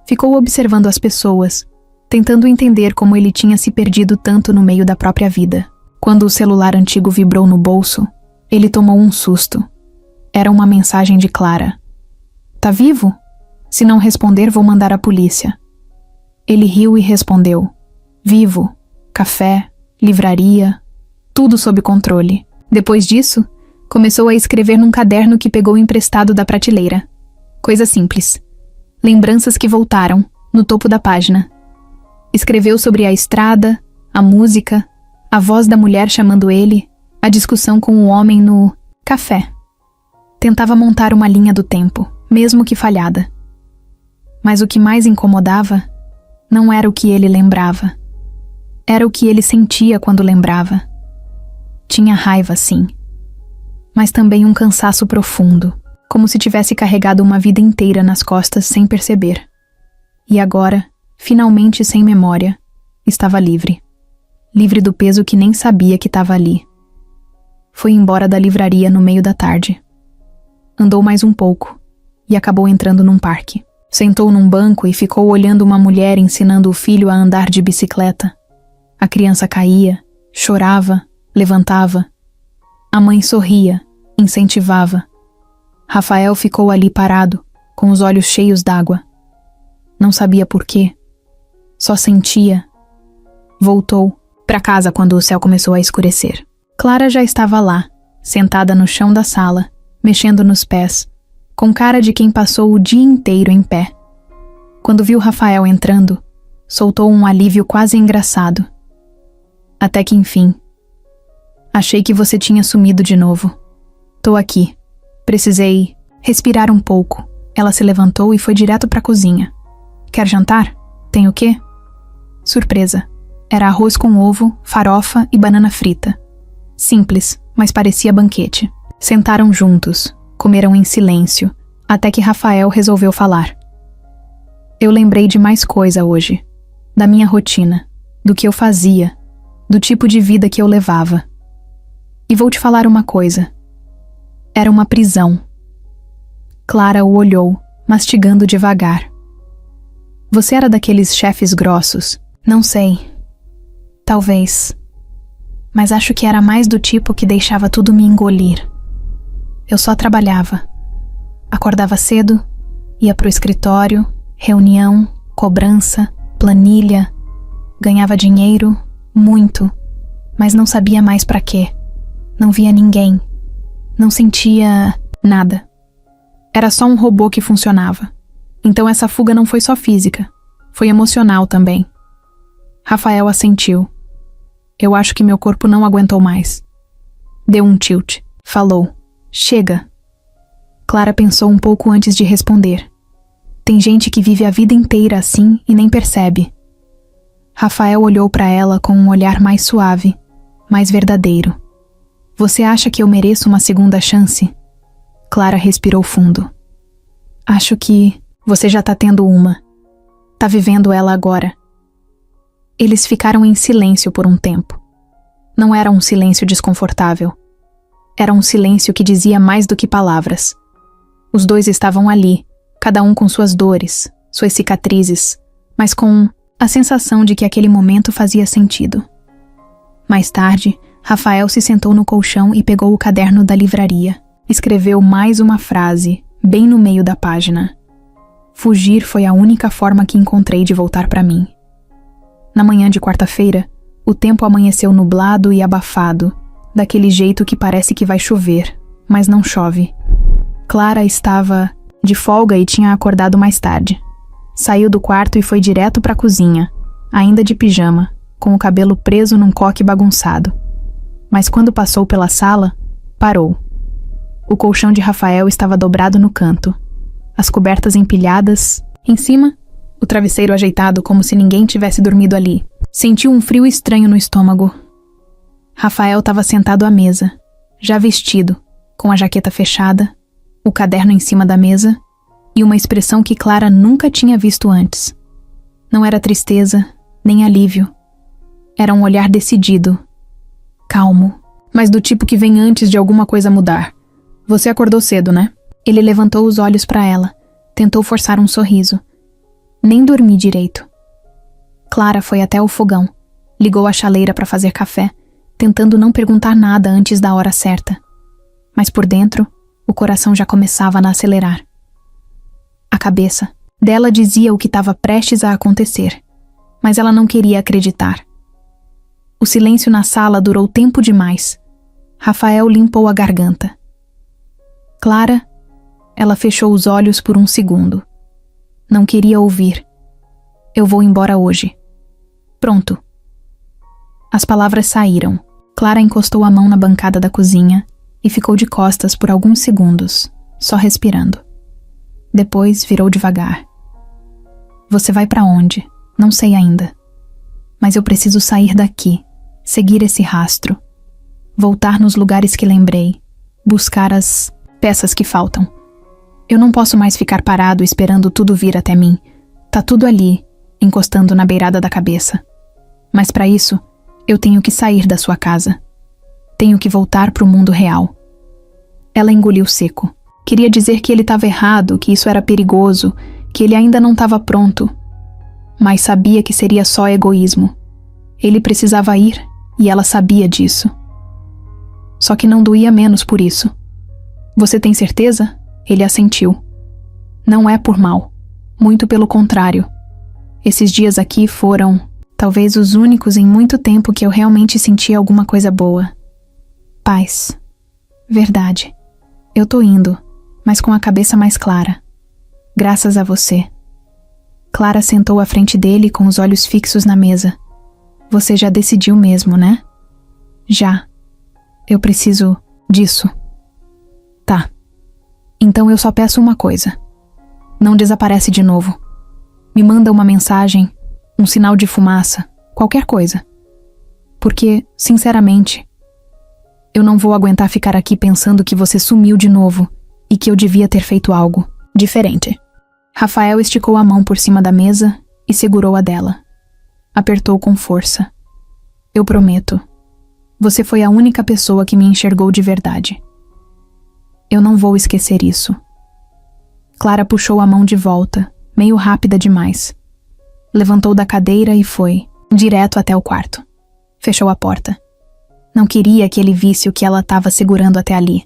Ficou observando as pessoas, tentando entender como ele tinha se perdido tanto no meio da própria vida. Quando o celular antigo vibrou no bolso, ele tomou um susto. Era uma mensagem de Clara. "Tá vivo? Se não responder, vou mandar a polícia." Ele riu e respondeu. Vivo, café, livraria, tudo sob controle. Depois disso, começou a escrever num caderno que pegou emprestado da prateleira. Coisa simples. Lembranças que voltaram, no topo da página. Escreveu sobre a estrada, a música, a voz da mulher chamando ele, a discussão com o homem no café. Tentava montar uma linha do tempo, mesmo que falhada. Mas o que mais incomodava não era o que ele lembrava. Era o que ele sentia quando lembrava. Tinha raiva, sim. Mas também um cansaço profundo, como se tivesse carregado uma vida inteira nas costas sem perceber. E agora, finalmente sem memória, estava livre. Livre do peso que nem sabia que estava ali. Foi embora da livraria no meio da tarde. Andou mais um pouco e acabou entrando num parque. Sentou num banco e ficou olhando uma mulher ensinando o filho a andar de bicicleta. A criança caía, chorava, levantava. A mãe sorria, incentivava. Rafael ficou ali parado, com os olhos cheios d'água. Não sabia por quê. Só sentia. Voltou para casa quando o céu começou a escurecer. Clara já estava lá, sentada no chão da sala, mexendo nos pés, com cara de quem passou o dia inteiro em pé. Quando viu Rafael entrando, soltou um alívio quase engraçado. Até que enfim. Achei que você tinha sumido de novo. Tô aqui. Precisei respirar um pouco. Ela se levantou e foi direto para a cozinha. Quer jantar? Tem o quê? Surpresa. Era arroz com ovo, farofa e banana frita. Simples, mas parecia banquete. Sentaram juntos, comeram em silêncio, até que Rafael resolveu falar. Eu lembrei de mais coisa hoje. Da minha rotina, do que eu fazia, do tipo de vida que eu levava. E vou te falar uma coisa. Era uma prisão. Clara o olhou, mastigando devagar. Você era daqueles chefes grossos? Não sei. Talvez. Mas acho que era mais do tipo que deixava tudo me engolir. Eu só trabalhava. Acordava cedo, ia pro escritório, reunião, cobrança, planilha. Ganhava dinheiro, muito, mas não sabia mais pra quê. Não via ninguém. Não sentia nada. Era só um robô que funcionava. Então essa fuga não foi só física, foi emocional também. Rafael assentiu. Eu acho que meu corpo não aguentou mais. Deu um tilt. Falou. Chega. Clara pensou um pouco antes de responder. Tem gente que vive a vida inteira assim e nem percebe. Rafael olhou para ela com um olhar mais suave, mais verdadeiro. Você acha que eu mereço uma segunda chance? Clara respirou fundo. Acho que você já tá tendo uma. Tá vivendo ela agora. Eles ficaram em silêncio por um tempo. Não era um silêncio desconfortável. Era um silêncio que dizia mais do que palavras. Os dois estavam ali, cada um com suas dores, suas cicatrizes, mas com a sensação de que aquele momento fazia sentido. Mais tarde, Rafael se sentou no colchão e pegou o caderno da livraria. Escreveu mais uma frase, bem no meio da página. Fugir foi a única forma que encontrei de voltar para mim. Na manhã de quarta-feira, o tempo amanheceu nublado e abafado, daquele jeito que parece que vai chover, mas não chove. Clara estava de folga e tinha acordado mais tarde. Saiu do quarto e foi direto para a cozinha, ainda de pijama, com o cabelo preso num coque bagunçado. Mas quando passou pela sala, parou. O colchão de Rafael estava dobrado no canto, as cobertas empilhadas, em cima, o travesseiro ajeitado como se ninguém tivesse dormido ali. Sentiu um frio estranho no estômago. Rafael estava sentado à mesa, já vestido, com a jaqueta fechada, o caderno em cima da mesa e uma expressão que Clara nunca tinha visto antes. Não era tristeza, nem alívio. Era um olhar decidido, calmo, mas do tipo que vem antes de alguma coisa mudar. Você acordou cedo, né? Ele levantou os olhos para ela, tentou forçar um sorriso. Nem dormi direito. Clara foi até o fogão, ligou a chaleira para fazer café, tentando não perguntar nada antes da hora certa. Mas por dentro, o coração já começava a acelerar. A cabeça dela dizia o que estava prestes a acontecer, mas ela não queria acreditar. O silêncio na sala durou tempo demais. Rafael limpou a garganta. Clara, ela fechou os olhos por um segundo. Não queria ouvir. Eu vou embora hoje. Pronto. As palavras saíram. Clara encostou a mão na bancada da cozinha e ficou de costas por alguns segundos, só respirando. Depois virou devagar. Você vai para onde? Não sei ainda. Mas eu preciso sair daqui, seguir esse rastro, voltar nos lugares que lembrei, buscar as peças que faltam. Eu não posso mais ficar parado esperando tudo vir até mim. Tá tudo ali, encostando na beirada da cabeça. Mas para isso, eu tenho que sair da sua casa. Tenho que voltar pro mundo real. Ela engoliu seco. Queria dizer que ele estava errado, que isso era perigoso, que ele ainda não estava pronto. Mas sabia que seria só egoísmo. Ele precisava ir, e ela sabia disso. Só que não doía menos por isso. Você tem certeza? Ele assentiu. Não é por mal. Muito pelo contrário. Esses dias aqui foram, talvez, os únicos em muito tempo que eu realmente senti alguma coisa boa. Paz. Verdade. Eu tô indo, mas com a cabeça mais clara. Graças a você. Clara sentou à frente dele com os olhos fixos na mesa. Você já decidiu mesmo, né? Já. Eu preciso disso. Tá. Então eu só peço uma coisa. Não desaparece de novo. Me manda uma mensagem, um sinal de fumaça, qualquer coisa. Porque, sinceramente, eu não vou aguentar ficar aqui pensando que você sumiu de novo e que eu devia ter feito algo diferente. Rafael esticou a mão por cima da mesa e segurou a dela. Apertou com força. Eu prometo. Você foi a única pessoa que me enxergou de verdade. Eu não vou esquecer isso. Clara puxou a mão de volta, meio rápida demais. Levantou da cadeira e foi, direto até o quarto. Fechou a porta. Não queria que ele visse o que ela estava segurando até ali.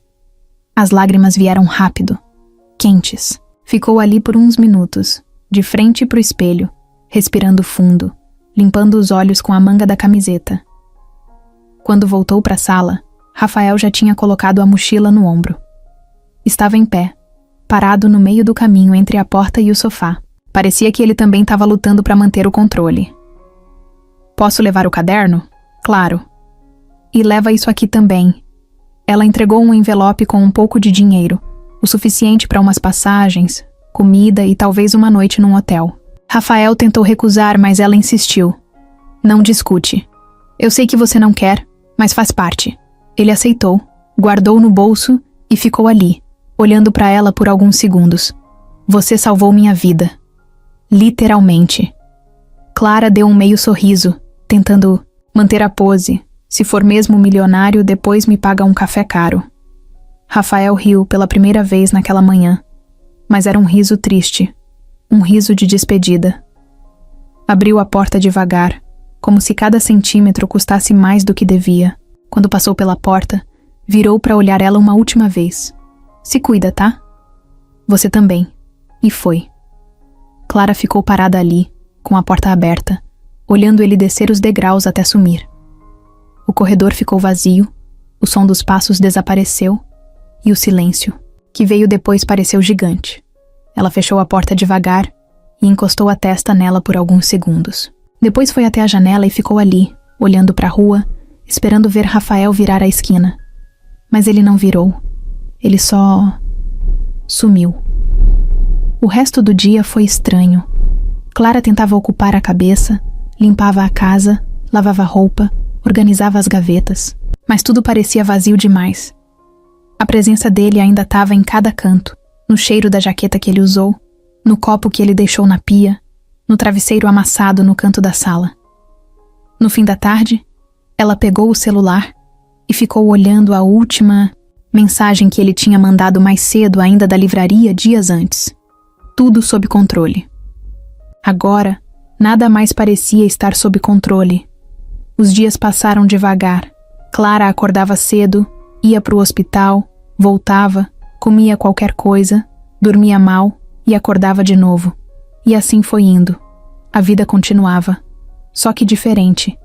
As lágrimas vieram rápido, quentes. Ficou ali por uns minutos, de frente pro espelho, respirando fundo, limpando os olhos com a manga da camiseta. Quando voltou para a sala, Rafael já tinha colocado a mochila no ombro. Estava em pé, parado no meio do caminho entre a porta e o sofá. Parecia que ele também estava lutando para manter o controle. Posso levar o caderno? Claro. E leva isso aqui também. Ela entregou um envelope com um pouco de dinheiro, o suficiente para umas passagens, comida e talvez uma noite num hotel. Rafael tentou recusar, mas ela insistiu. Não discute. Eu sei que você não quer, Mas faz parte. Ele aceitou, guardou no bolso e ficou ali, olhando para ela por alguns segundos. Você salvou minha vida. Literalmente. Clara deu um meio sorriso, tentando manter a pose. Se for mesmo milionário, depois me paga um café caro. Rafael riu pela primeira vez naquela manhã, mas era um riso triste, um riso de despedida. Abriu a porta devagar, como se cada centímetro custasse mais do que devia. Quando passou pela porta, virou para olhar ela uma última vez. Se cuida, tá? Você também. E foi. Clara ficou parada ali, com a porta aberta, olhando ele descer os degraus até sumir. O corredor ficou vazio, o som dos passos desapareceu e o silêncio, que veio depois, pareceu gigante. Ela fechou a porta devagar e encostou a testa nela por alguns segundos. Depois foi até a janela e ficou ali, olhando para a rua, esperando ver Rafael virar a esquina. Mas ele não virou. Ele só sumiu. O resto do dia foi estranho. Clara tentava ocupar a cabeça, limpava a casa, lavava roupa, organizava as gavetas, mas tudo parecia vazio demais. A presença dele ainda estava em cada canto, no cheiro da jaqueta que ele usou, no copo que ele deixou na pia, no travesseiro amassado no canto da sala. No fim da tarde, ela pegou o celular e ficou olhando a última mensagem que ele tinha mandado mais cedo, ainda da livraria, dias antes. Tudo sob controle. Agora, nada mais parecia estar sob controle. Os dias passaram devagar. Clara acordava cedo, ia para o hospital, voltava, comia qualquer coisa, dormia mal e acordava de novo. E assim foi indo. A vida continuava. Só que diferente.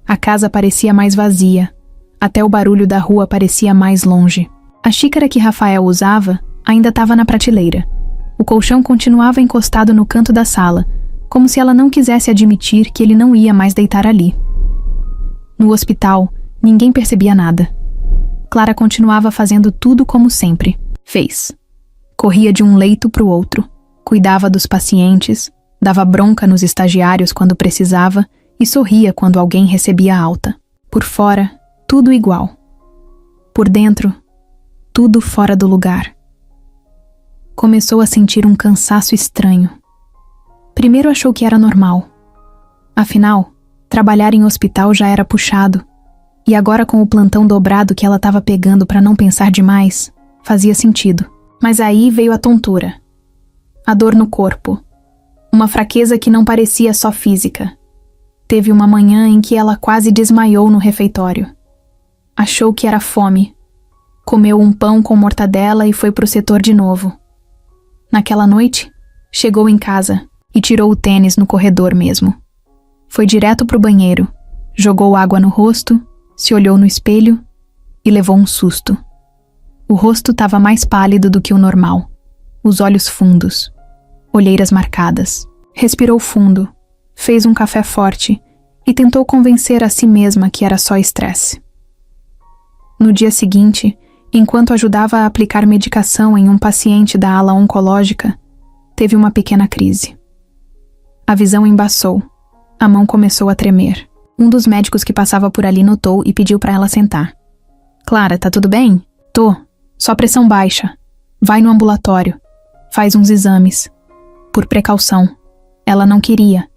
A casa parecia mais vazia. Até o barulho da rua parecia mais longe. A xícara que Rafael usava ainda estava na prateleira. O colchão continuava encostado no canto da sala, como se ela não quisesse admitir que ele não ia mais deitar ali. No hospital, ninguém percebia nada. Clara continuava fazendo tudo como sempre fez. Corria de um leito para o outro, cuidava dos pacientes, dava bronca nos estagiários quando precisava e sorria quando alguém recebia alta. Por fora, tudo igual. Por dentro, tudo fora do lugar. Começou a sentir um cansaço estranho. Primeiro achou que era normal. Afinal, trabalhar em hospital já era puxado. E agora, com o plantão dobrado que ela estava pegando para não pensar demais, fazia sentido. Mas aí veio a tontura. A dor no corpo. Uma fraqueza que não parecia só física. Teve uma manhã em que ela quase desmaiou no refeitório. Achou que era fome. Comeu um pão com mortadela e foi pro setor de novo. Naquela noite, chegou em casa e tirou o tênis no corredor mesmo. Foi direto pro banheiro, jogou água no rosto, se olhou no espelho e levou um susto. O rosto estava mais pálido do que o normal, os olhos fundos, olheiras marcadas. Respirou fundo, fez um café forte e tentou convencer a si mesma que era só estresse. No dia seguinte, enquanto ajudava a aplicar medicação em um paciente da ala oncológica, teve uma pequena crise. A visão embaçou. A mão começou a tremer. Um dos médicos que passava por ali notou e pediu para ela sentar. Clara, tá tudo bem? Tô. Só pressão baixa. Vai no ambulatório. Faz uns exames. Por precaução. Ela não queria.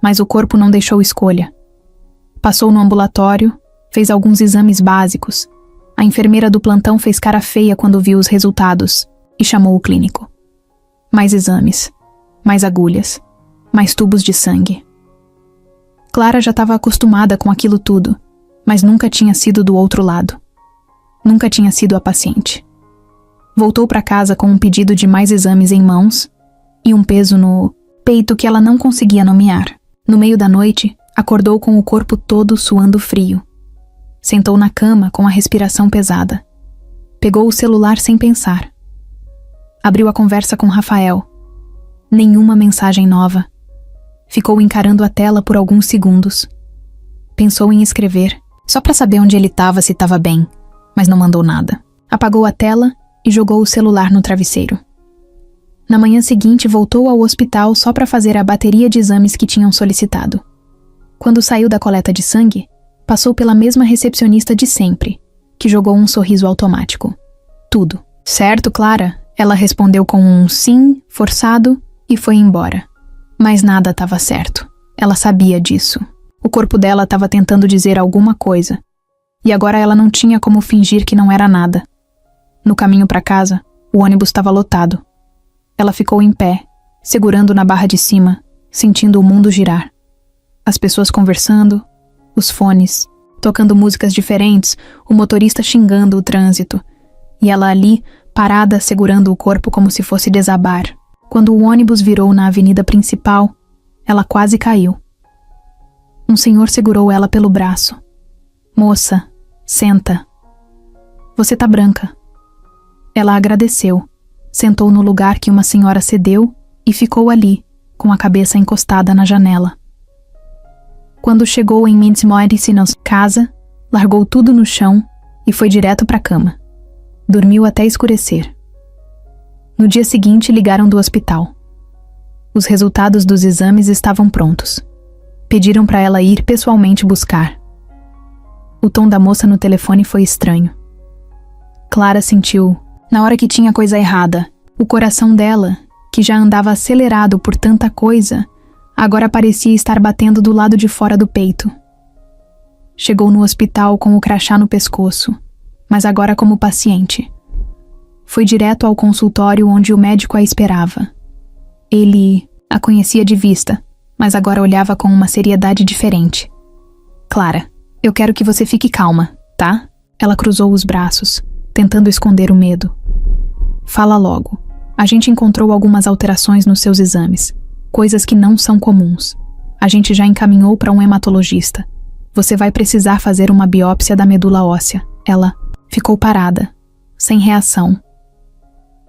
Mas o corpo não deixou escolha. Passou no ambulatório, fez alguns exames básicos. A enfermeira do plantão fez cara feia quando viu os resultados e chamou o clínico. Mais exames. Mais agulhas. Mais tubos de sangue. Clara já estava acostumada com aquilo tudo, mas nunca tinha sido do outro lado. Nunca tinha sido a paciente. Voltou para casa com um pedido de mais exames em mãos e um peso no peito que ela não conseguia nomear. No meio da noite, acordou com o corpo todo suando frio. Sentou na cama com a respiração pesada. Pegou o celular sem pensar. Abriu a conversa com Rafael. Nenhuma mensagem nova. Ficou encarando a tela por alguns segundos. Pensou em escrever, só para saber onde ele estava, se estava bem, mas não mandou nada. Apagou a tela e jogou o celular no travesseiro. Na manhã seguinte, voltou ao hospital só para fazer a bateria de exames que tinham solicitado. Quando saiu da coleta de sangue, Passou pela mesma recepcionista de sempre, que jogou um sorriso automático. Tudo. Certo, Clara? Ela respondeu com um sim forçado e foi embora. Mas nada estava certo. Ela sabia disso. O corpo dela estava tentando dizer alguma coisa. E agora ela não tinha como fingir que não era nada. No caminho para casa, o ônibus estava lotado. Ela ficou em pé, segurando na barra de cima, sentindo o mundo girar. As pessoas conversando, os fones, tocando músicas diferentes, o motorista xingando o trânsito. E ela ali, parada, segurando o corpo como se fosse desabar. Quando o ônibus virou na avenida principal, ela quase caiu. Um senhor segurou ela pelo braço. Moça, senta. Você tá branca. Ela agradeceu, sentou no lugar que uma senhora cedeu e ficou ali, com a cabeça encostada na janela. Quando chegou em Mintz-Moritz casa, largou tudo no chão e foi direto para a cama. Dormiu até escurecer. No dia seguinte, ligaram do hospital. Os resultados dos exames estavam prontos. Pediram para ela ir pessoalmente buscar. O tom da moça no telefone foi estranho. Clara sentiu, na hora que tinha coisa errada, o coração dela, que já andava acelerado por tanta coisa, agora parecia estar batendo do lado de fora do peito. Chegou no hospital com o crachá no pescoço, mas agora como paciente. Foi direto ao consultório onde o médico a esperava. Ele a conhecia de vista, mas agora olhava com uma seriedade diferente. Clara, eu quero que você fique calma, tá? Ela cruzou os braços, tentando esconder o medo. Fala logo. A gente encontrou algumas alterações nos seus exames, coisas que não são comuns. A gente já encaminhou para um hematologista. Você vai precisar fazer uma biópsia da medula óssea. Ela ficou parada, sem reação.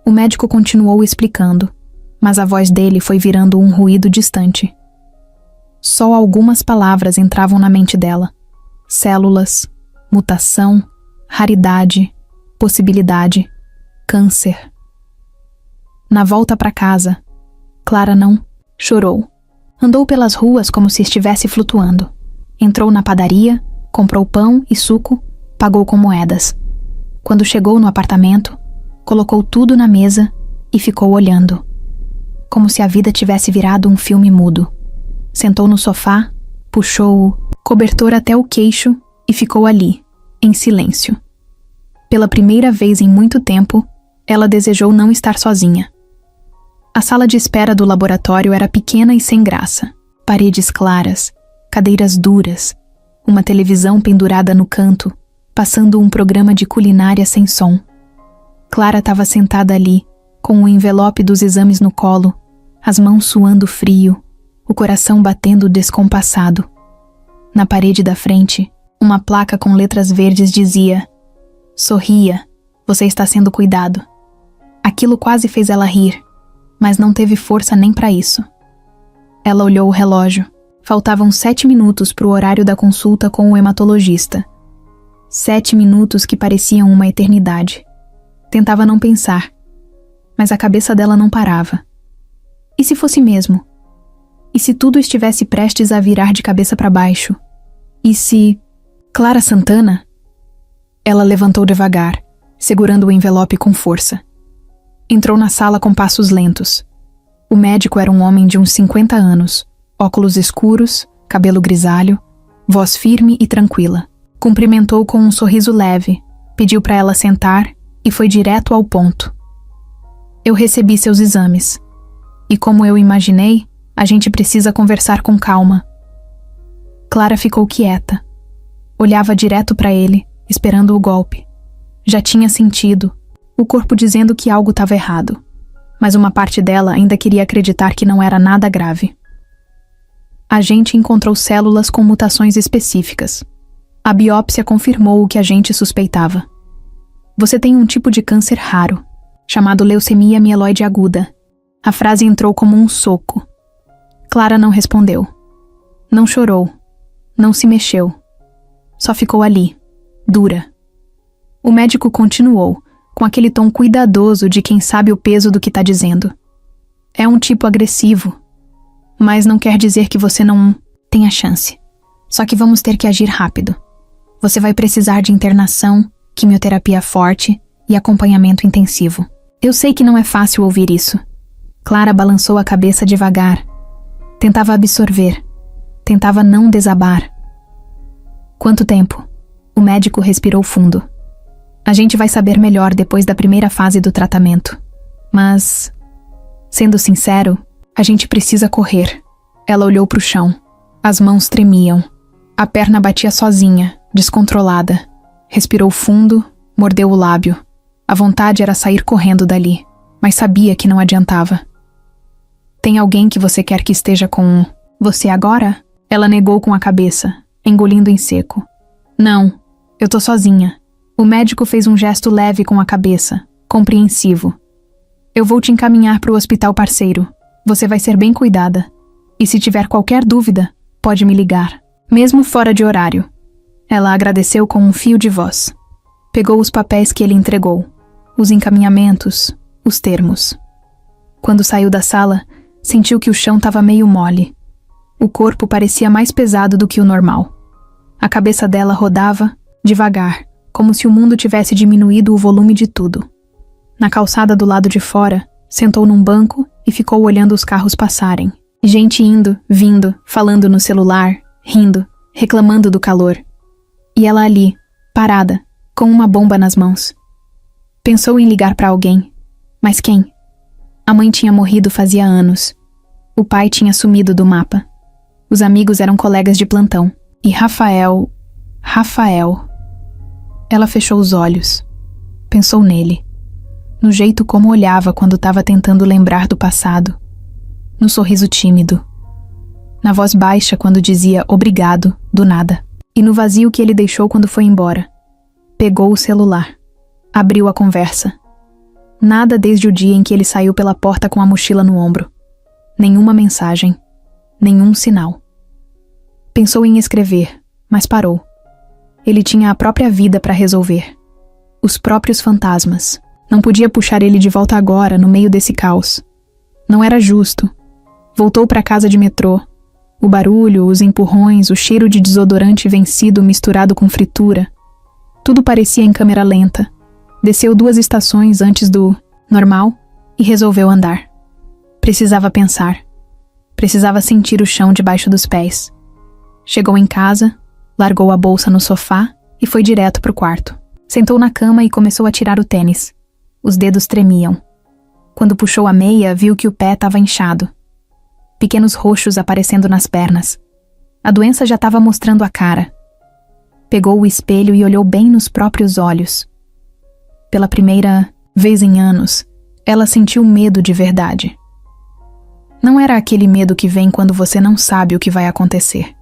O médico continuou explicando, mas a voz dele foi virando um ruído distante. Só algumas palavras entravam na mente dela. Células, mutação, raridade, possibilidade, câncer. Na volta para casa, Clara não chorou. Andou pelas ruas como se estivesse flutuando. Entrou na padaria, comprou pão e suco, pagou com moedas. Quando chegou no apartamento, colocou tudo na mesa e ficou olhando. Como se a vida tivesse virado um filme mudo. Sentou no sofá, puxou o cobertor até o queixo e ficou ali, em silêncio. Pela primeira vez em muito tempo, ela desejou não estar sozinha. A sala de espera do laboratório era pequena e sem graça. Paredes claras, cadeiras duras, uma televisão pendurada no canto, passando um programa de culinária sem som. Clara estava sentada ali, com o envelope dos exames no colo, as mãos suando frio, o coração batendo descompassado. Na parede da frente, uma placa com letras verdes dizia: "Sorria, você está sendo cuidado." Aquilo quase fez ela rir, mas não teve força nem para isso. Ela olhou o relógio. Faltavam 7 minutos para o horário da consulta com o hematologista. 7 minutos que pareciam uma eternidade. Tentava não pensar, mas a cabeça dela não parava. E se fosse mesmo? E se tudo estivesse prestes a virar de cabeça para baixo? E se... Clara Santana? Ela levantou devagar, segurando o envelope com força. Entrou na sala com passos lentos. O médico era um homem de uns 50 anos, óculos escuros, cabelo grisalho, voz firme e tranquila. Cumprimentou com um sorriso leve, pediu para ela sentar e foi direto ao ponto. "Eu recebi seus exames. E como eu imaginei, a gente precisa conversar com calma." Clara ficou quieta. Olhava direto para ele, esperando o golpe. Já tinha sentido, o corpo dizendo que algo estava errado. Mas uma parte dela ainda queria acreditar que não era nada grave. A gente encontrou células com mutações específicas. A biópsia confirmou o que a gente suspeitava. Você tem um tipo de câncer raro, chamado leucemia mieloide aguda. A frase entrou como um soco. Clara não respondeu. Não chorou. Não se mexeu. Só ficou ali, dura. O médico continuou, com aquele tom cuidadoso de quem sabe o peso do que está dizendo. É um tipo agressivo, mas não quer dizer que você não tenha chance. Só que vamos ter que agir rápido. Você vai precisar de internação, quimioterapia forte e acompanhamento intensivo. Eu sei que não é fácil ouvir isso. Clara balançou a cabeça devagar. Tentava absorver. Tentava não desabar. Quanto tempo? O médico respirou fundo. A gente vai saber melhor depois da primeira fase do tratamento. Mas, sendo sincero, a gente precisa correr. Ela olhou para o chão. As mãos tremiam. A perna batia sozinha, descontrolada. Respirou fundo, mordeu o lábio. A vontade era sair correndo dali, mas sabia que não adiantava. Tem alguém que você quer que esteja com você agora? Ela negou com a cabeça, engolindo em seco. Não, eu tô sozinha. O médico fez um gesto leve com a cabeça, compreensivo. Eu vou te encaminhar para o hospital parceiro. Você vai ser bem cuidada. E se tiver qualquer dúvida, pode me ligar, mesmo fora de horário. Ela agradeceu com um fio de voz. Pegou os papéis que ele entregou, os encaminhamentos, os termos. Quando saiu da sala, sentiu que o chão estava meio mole. O corpo parecia mais pesado do que o normal. A cabeça dela rodava, devagar, como se o mundo tivesse diminuído o volume de tudo. Na calçada do lado de fora, sentou num banco e ficou olhando os carros passarem. Gente indo, vindo, falando no celular, rindo, reclamando do calor. E ela ali, parada, com uma bomba nas mãos. Pensou em ligar para alguém. Mas quem? A mãe tinha morrido fazia anos. O pai tinha sumido do mapa. Os amigos eram colegas de plantão. E Rafael... Ela fechou os olhos. Pensou nele. No jeito como olhava quando estava tentando lembrar do passado. No sorriso tímido. Na voz baixa quando dizia obrigado, do nada. E no vazio que ele deixou quando foi embora. Pegou o celular. Abriu a conversa. Nada desde o dia em que ele saiu pela porta com a mochila no ombro. Nenhuma mensagem. Nenhum sinal. Pensou em escrever, mas parou. Ele tinha a própria vida para resolver. Os próprios fantasmas. Não podia puxar ele de volta agora, no meio desse caos. Não era justo. Voltou para casa de metrô. O barulho, os empurrões, o cheiro de desodorante vencido misturado com fritura. Tudo parecia em câmera lenta. Desceu 2 estações antes do normal e resolveu andar. Precisava pensar. Precisava sentir o chão debaixo dos pés. Chegou em casa, largou a bolsa no sofá e foi direto pro quarto. Sentou na cama e começou a tirar o tênis. Os dedos tremiam. Quando puxou a meia, viu que o pé estava inchado. Pequenos roxos aparecendo nas pernas. A doença já estava mostrando a cara. Pegou o espelho e olhou bem nos próprios olhos. Pela primeira vez em anos, ela sentiu medo de verdade. Não era aquele medo que vem quando você não sabe o que vai acontecer.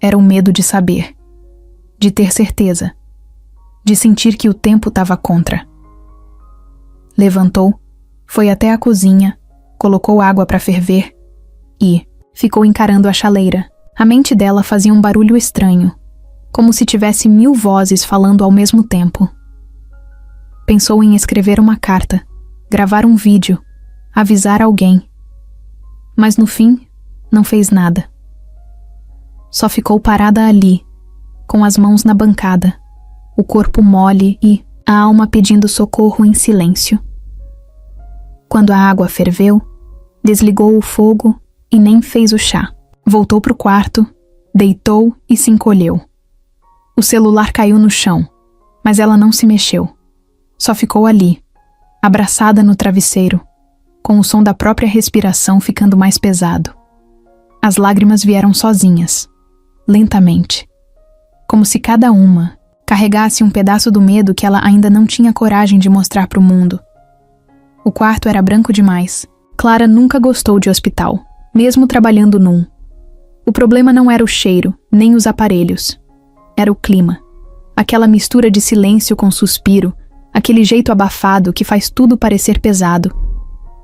Era o medo de saber, de ter certeza, de sentir que o tempo estava contra. Levantou, foi até a cozinha, colocou água para ferver e ficou encarando a chaleira. A mente dela fazia um barulho estranho, como se tivesse 1000 vozes falando ao mesmo tempo. Pensou em escrever uma carta, gravar um vídeo, avisar alguém. Mas no fim, não fez nada. Só ficou parada ali, com as mãos na bancada, o corpo mole e a alma pedindo socorro em silêncio. Quando a água ferveu, desligou o fogo e nem fez o chá. Voltou pro quarto, deitou e se encolheu. O celular caiu no chão, mas ela não se mexeu. Só ficou ali, abraçada no travesseiro, com o som da própria respiração ficando mais pesado. As lágrimas vieram sozinhas, lentamente, como se cada uma carregasse um pedaço do medo que ela ainda não tinha coragem de mostrar para o mundo. O quarto era branco demais. Clara nunca gostou de hospital, mesmo trabalhando num. O problema não era o cheiro, nem os aparelhos. Era o clima. Aquela mistura de silêncio com suspiro, aquele jeito abafado que faz tudo parecer pesado.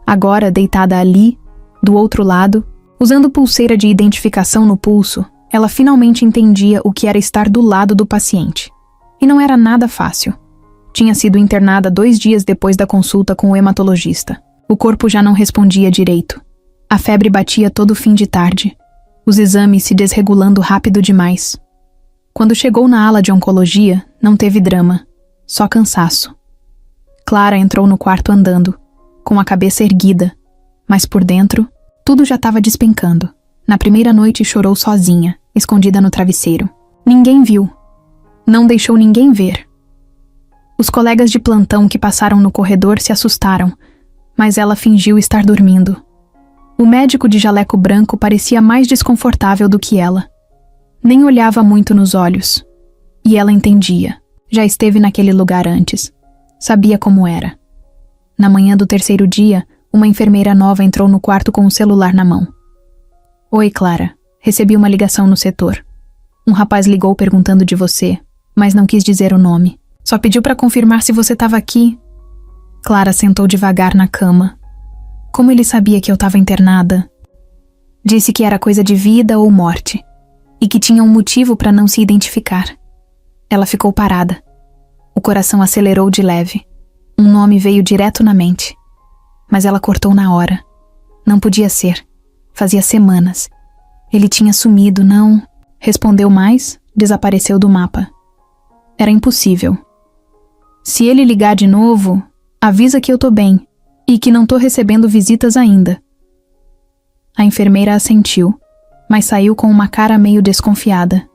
Agora, deitada ali, do outro lado, usando pulseira de identificação no pulso, ela finalmente entendia o que era estar do lado do paciente. E não era nada fácil. Tinha sido internada 2 dias depois da consulta com o hematologista. O corpo já não respondia direito. A febre batia todo fim de tarde. Os exames se desregulando rápido demais. Quando chegou na ala de oncologia, não teve drama, só cansaço. Clara entrou no quarto andando, com a cabeça erguida, mas por dentro, tudo já estava despencando. Na primeira noite chorou sozinha, escondida no travesseiro. Ninguém viu. Não deixou ninguém ver. Os colegas de plantão que passaram no corredor se assustaram, mas ela fingiu estar dormindo. O médico de jaleco branco parecia mais desconfortável do que ela. Nem olhava muito nos olhos. E ela entendia. Já esteve naquele lugar antes. Sabia como era. Na manhã do terceiro dia, uma enfermeira nova entrou no quarto com o celular na mão. Oi, Clara. Recebi uma ligação no setor. Um rapaz ligou perguntando de você, mas não quis dizer o nome. Só pediu para confirmar se você estava aqui. Clara sentou devagar na cama. Como ele sabia que eu estava internada? Disse que era coisa de vida ou morte, e que tinha um motivo para não se identificar. Ela ficou parada. O coração acelerou de leve. Um nome veio direto na mente. Mas ela cortou na hora. Não podia ser. Fazia semanas. Ele tinha sumido, não... Respondeu mais, desapareceu do mapa. Era impossível. Se ele ligar de novo, avisa que eu tô bem e que não tô recebendo visitas ainda. A enfermeira assentiu, mas saiu com uma cara meio desconfiada.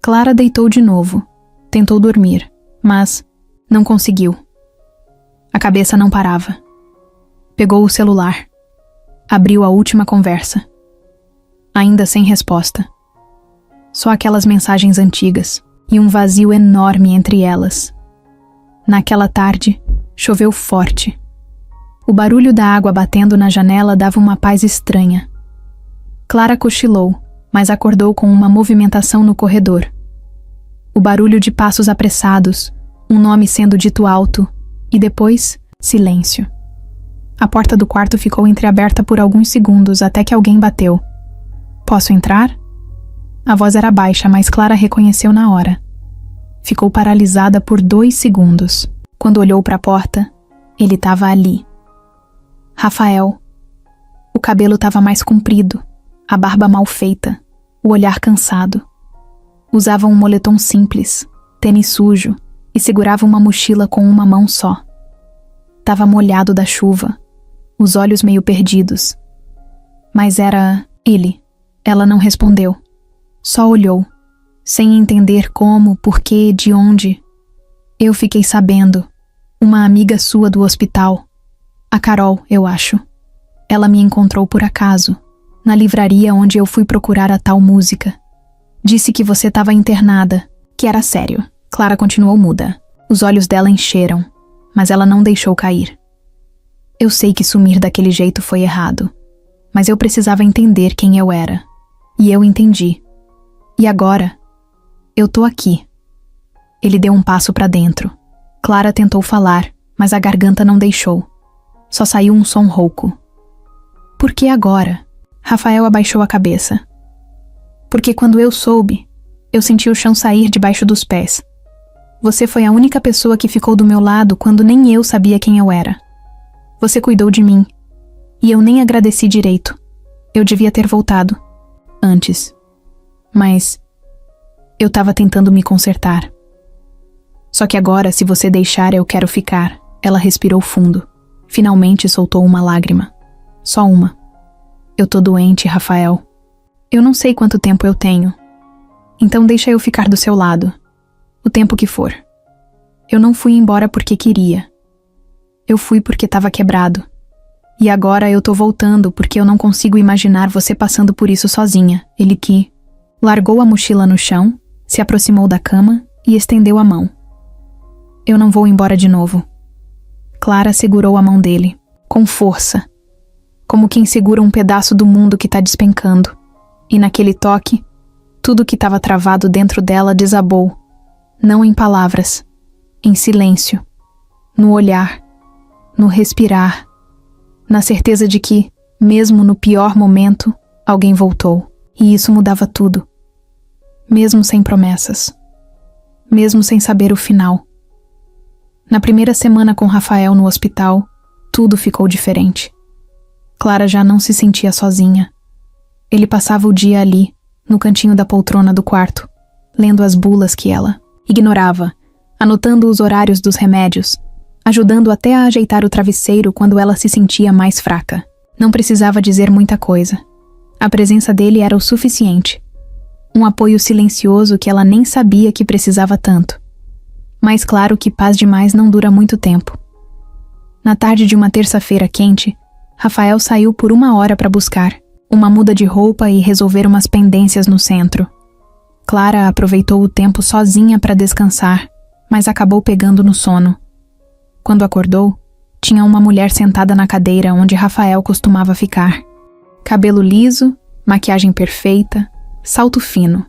Clara deitou de novo. Tentou dormir, mas não conseguiu. A cabeça não parava. Pegou o celular. Abriu a última conversa. Ainda sem resposta. Só aquelas mensagens antigas e um vazio enorme entre elas. Naquela tarde, choveu forte. O barulho da água batendo na janela dava uma paz estranha. Clara cochilou, mas acordou com uma movimentação no corredor. O barulho de passos apressados, um nome sendo dito alto, e depois, silêncio. A porta do quarto ficou entreaberta por alguns segundos até que alguém bateu. Posso entrar? A voz era baixa, mas Clara reconheceu na hora. Ficou paralisada por 2 segundos. Quando olhou para a porta, ele estava ali. Rafael. O cabelo estava mais comprido, a barba mal feita, o olhar cansado. Usava um moletom simples, tênis sujo e segurava uma mochila com uma mão só. Estava molhado da chuva, os olhos meio perdidos. Mas era ele. Ela não respondeu. Só olhou, sem entender como, porquê, de onde. Eu fiquei sabendo. Uma amiga sua do hospital. A Carol, eu acho. Ela me encontrou por acaso, na livraria onde eu fui procurar a tal música. Disse que você estava internada, que era sério. Clara continuou muda. Os olhos dela encheram, mas ela não deixou cair. Eu sei que sumir daquele jeito foi errado, mas eu precisava entender quem eu era. E eu entendi. E agora, eu tô aqui. Ele deu um passo para dentro. Clara tentou falar, mas a garganta não deixou. Só saiu um som rouco. Por que agora? Rafael abaixou a cabeça. Porque quando eu soube, eu senti o chão sair debaixo dos pés. Você foi a única pessoa que ficou do meu lado quando nem eu sabia quem eu era. Você cuidou de mim. E eu nem agradeci direito. Eu devia ter voltado. Antes. Mas eu estava tentando me consertar. Só que agora, se você deixar, eu quero ficar. Ela respirou fundo. Finalmente soltou uma lágrima. Só uma. Eu tô doente, Rafael. Eu não sei quanto tempo eu tenho. Então deixa eu ficar do seu lado. O tempo que for. Eu não fui embora porque queria. Eu fui porque estava quebrado. E agora eu tô voltando porque eu não consigo imaginar você passando por isso sozinha. Ele que largou a mochila no chão, se aproximou da cama e estendeu a mão. Eu não vou embora de novo. Clara segurou a mão dele, com força, como quem segura um pedaço do mundo que tá despencando. E naquele toque, tudo que estava travado dentro dela desabou, não em palavras, em silêncio, no olhar, no respirar, na certeza de que, mesmo no pior momento, alguém voltou. E isso mudava tudo. Mesmo sem promessas. Mesmo sem saber o final. Na primeira semana com Rafael no hospital, tudo ficou diferente. Clara já não se sentia sozinha. Ele passava o dia ali, no cantinho da poltrona do quarto, lendo as bulas que ela ignorava, anotando os horários dos remédios, ajudando até a ajeitar o travesseiro quando ela se sentia mais fraca. Não precisava dizer muita coisa. A presença dele era o suficiente. Um apoio silencioso que ela nem sabia que precisava tanto. Mas claro que paz demais não dura muito tempo. Na tarde de uma terça-feira quente, Rafael saiu por 1 hora para buscar uma muda de roupa e resolver umas pendências no centro. Clara aproveitou o tempo sozinha para descansar, mas acabou pegando no sono. Quando acordou, tinha uma mulher sentada na cadeira onde Rafael costumava ficar. Cabelo liso, maquiagem perfeita, salto fino.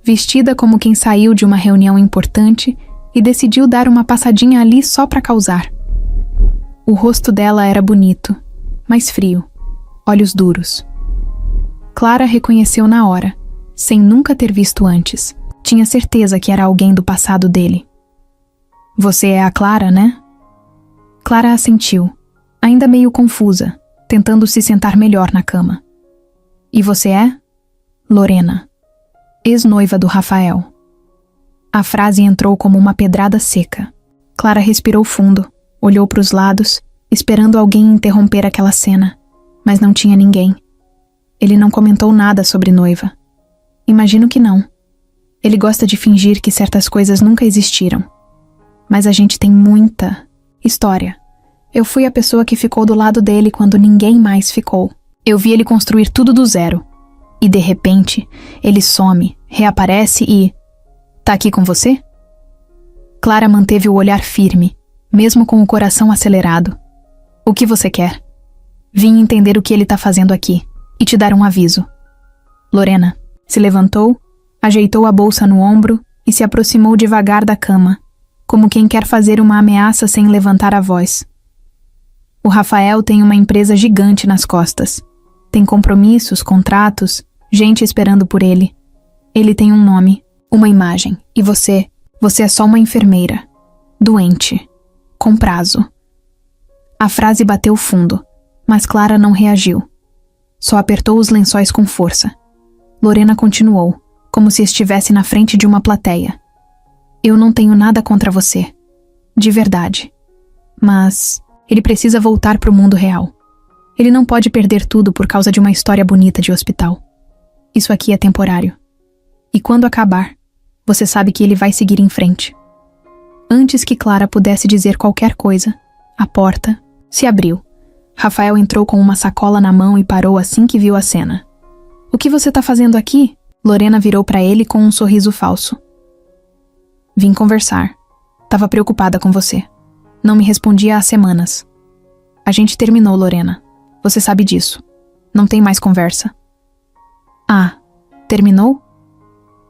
Vestida como quem saiu de uma reunião importante e decidiu dar uma passadinha ali só para causar. O rosto dela era bonito, mas frio, olhos duros. Clara reconheceu na hora, sem nunca ter visto antes. Tinha certeza que era alguém do passado dele. Você é a Clara, né? Clara assentiu, ainda meio confusa, tentando se sentar melhor na cama. E você é? Lorena, ex-noiva do Rafael. A frase entrou como uma pedrada seca. Clara respirou fundo, olhou para os lados, esperando alguém interromper aquela cena, mas não tinha ninguém. Ele não comentou nada sobre noiva. Imagino que não. Ele gosta de fingir que certas coisas nunca existiram. Mas a gente tem muita história. Eu fui a pessoa que ficou do lado dele quando ninguém mais ficou. Eu vi ele construir tudo do zero. E de repente, ele some, reaparece e... Tá aqui com você? Clara manteve o olhar firme, mesmo com o coração acelerado. O que você quer? Vim entender o que ele tá fazendo aqui e te dar um aviso. Lorena se levantou, ajeitou a bolsa no ombro e se aproximou devagar da cama, como quem quer fazer uma ameaça sem levantar a voz. O Rafael tem uma empresa gigante nas costas. Tem compromissos, contratos, gente esperando por ele. Ele tem um nome, uma imagem, e você é só uma enfermeira, doente, com prazo. A frase bateu fundo, mas Clara não reagiu. Só apertou os lençóis com força. Lorena continuou, como se estivesse na frente de uma plateia. Eu não tenho nada contra você, de verdade. Mas ele precisa voltar para o mundo real. Ele não pode perder tudo por causa de uma história bonita de hospital. Isso aqui é temporário. E quando acabar, você sabe que ele vai seguir em frente. Antes que Clara pudesse dizer qualquer coisa, a porta se abriu. Rafael entrou com uma sacola na mão e parou assim que viu a cena. O que você tá fazendo aqui? Lorena virou para ele com um sorriso falso. Vim conversar. Tava preocupada com você. Não me respondia há semanas. A gente terminou, Lorena. Você sabe disso. Não tem mais conversa. Ah, terminou?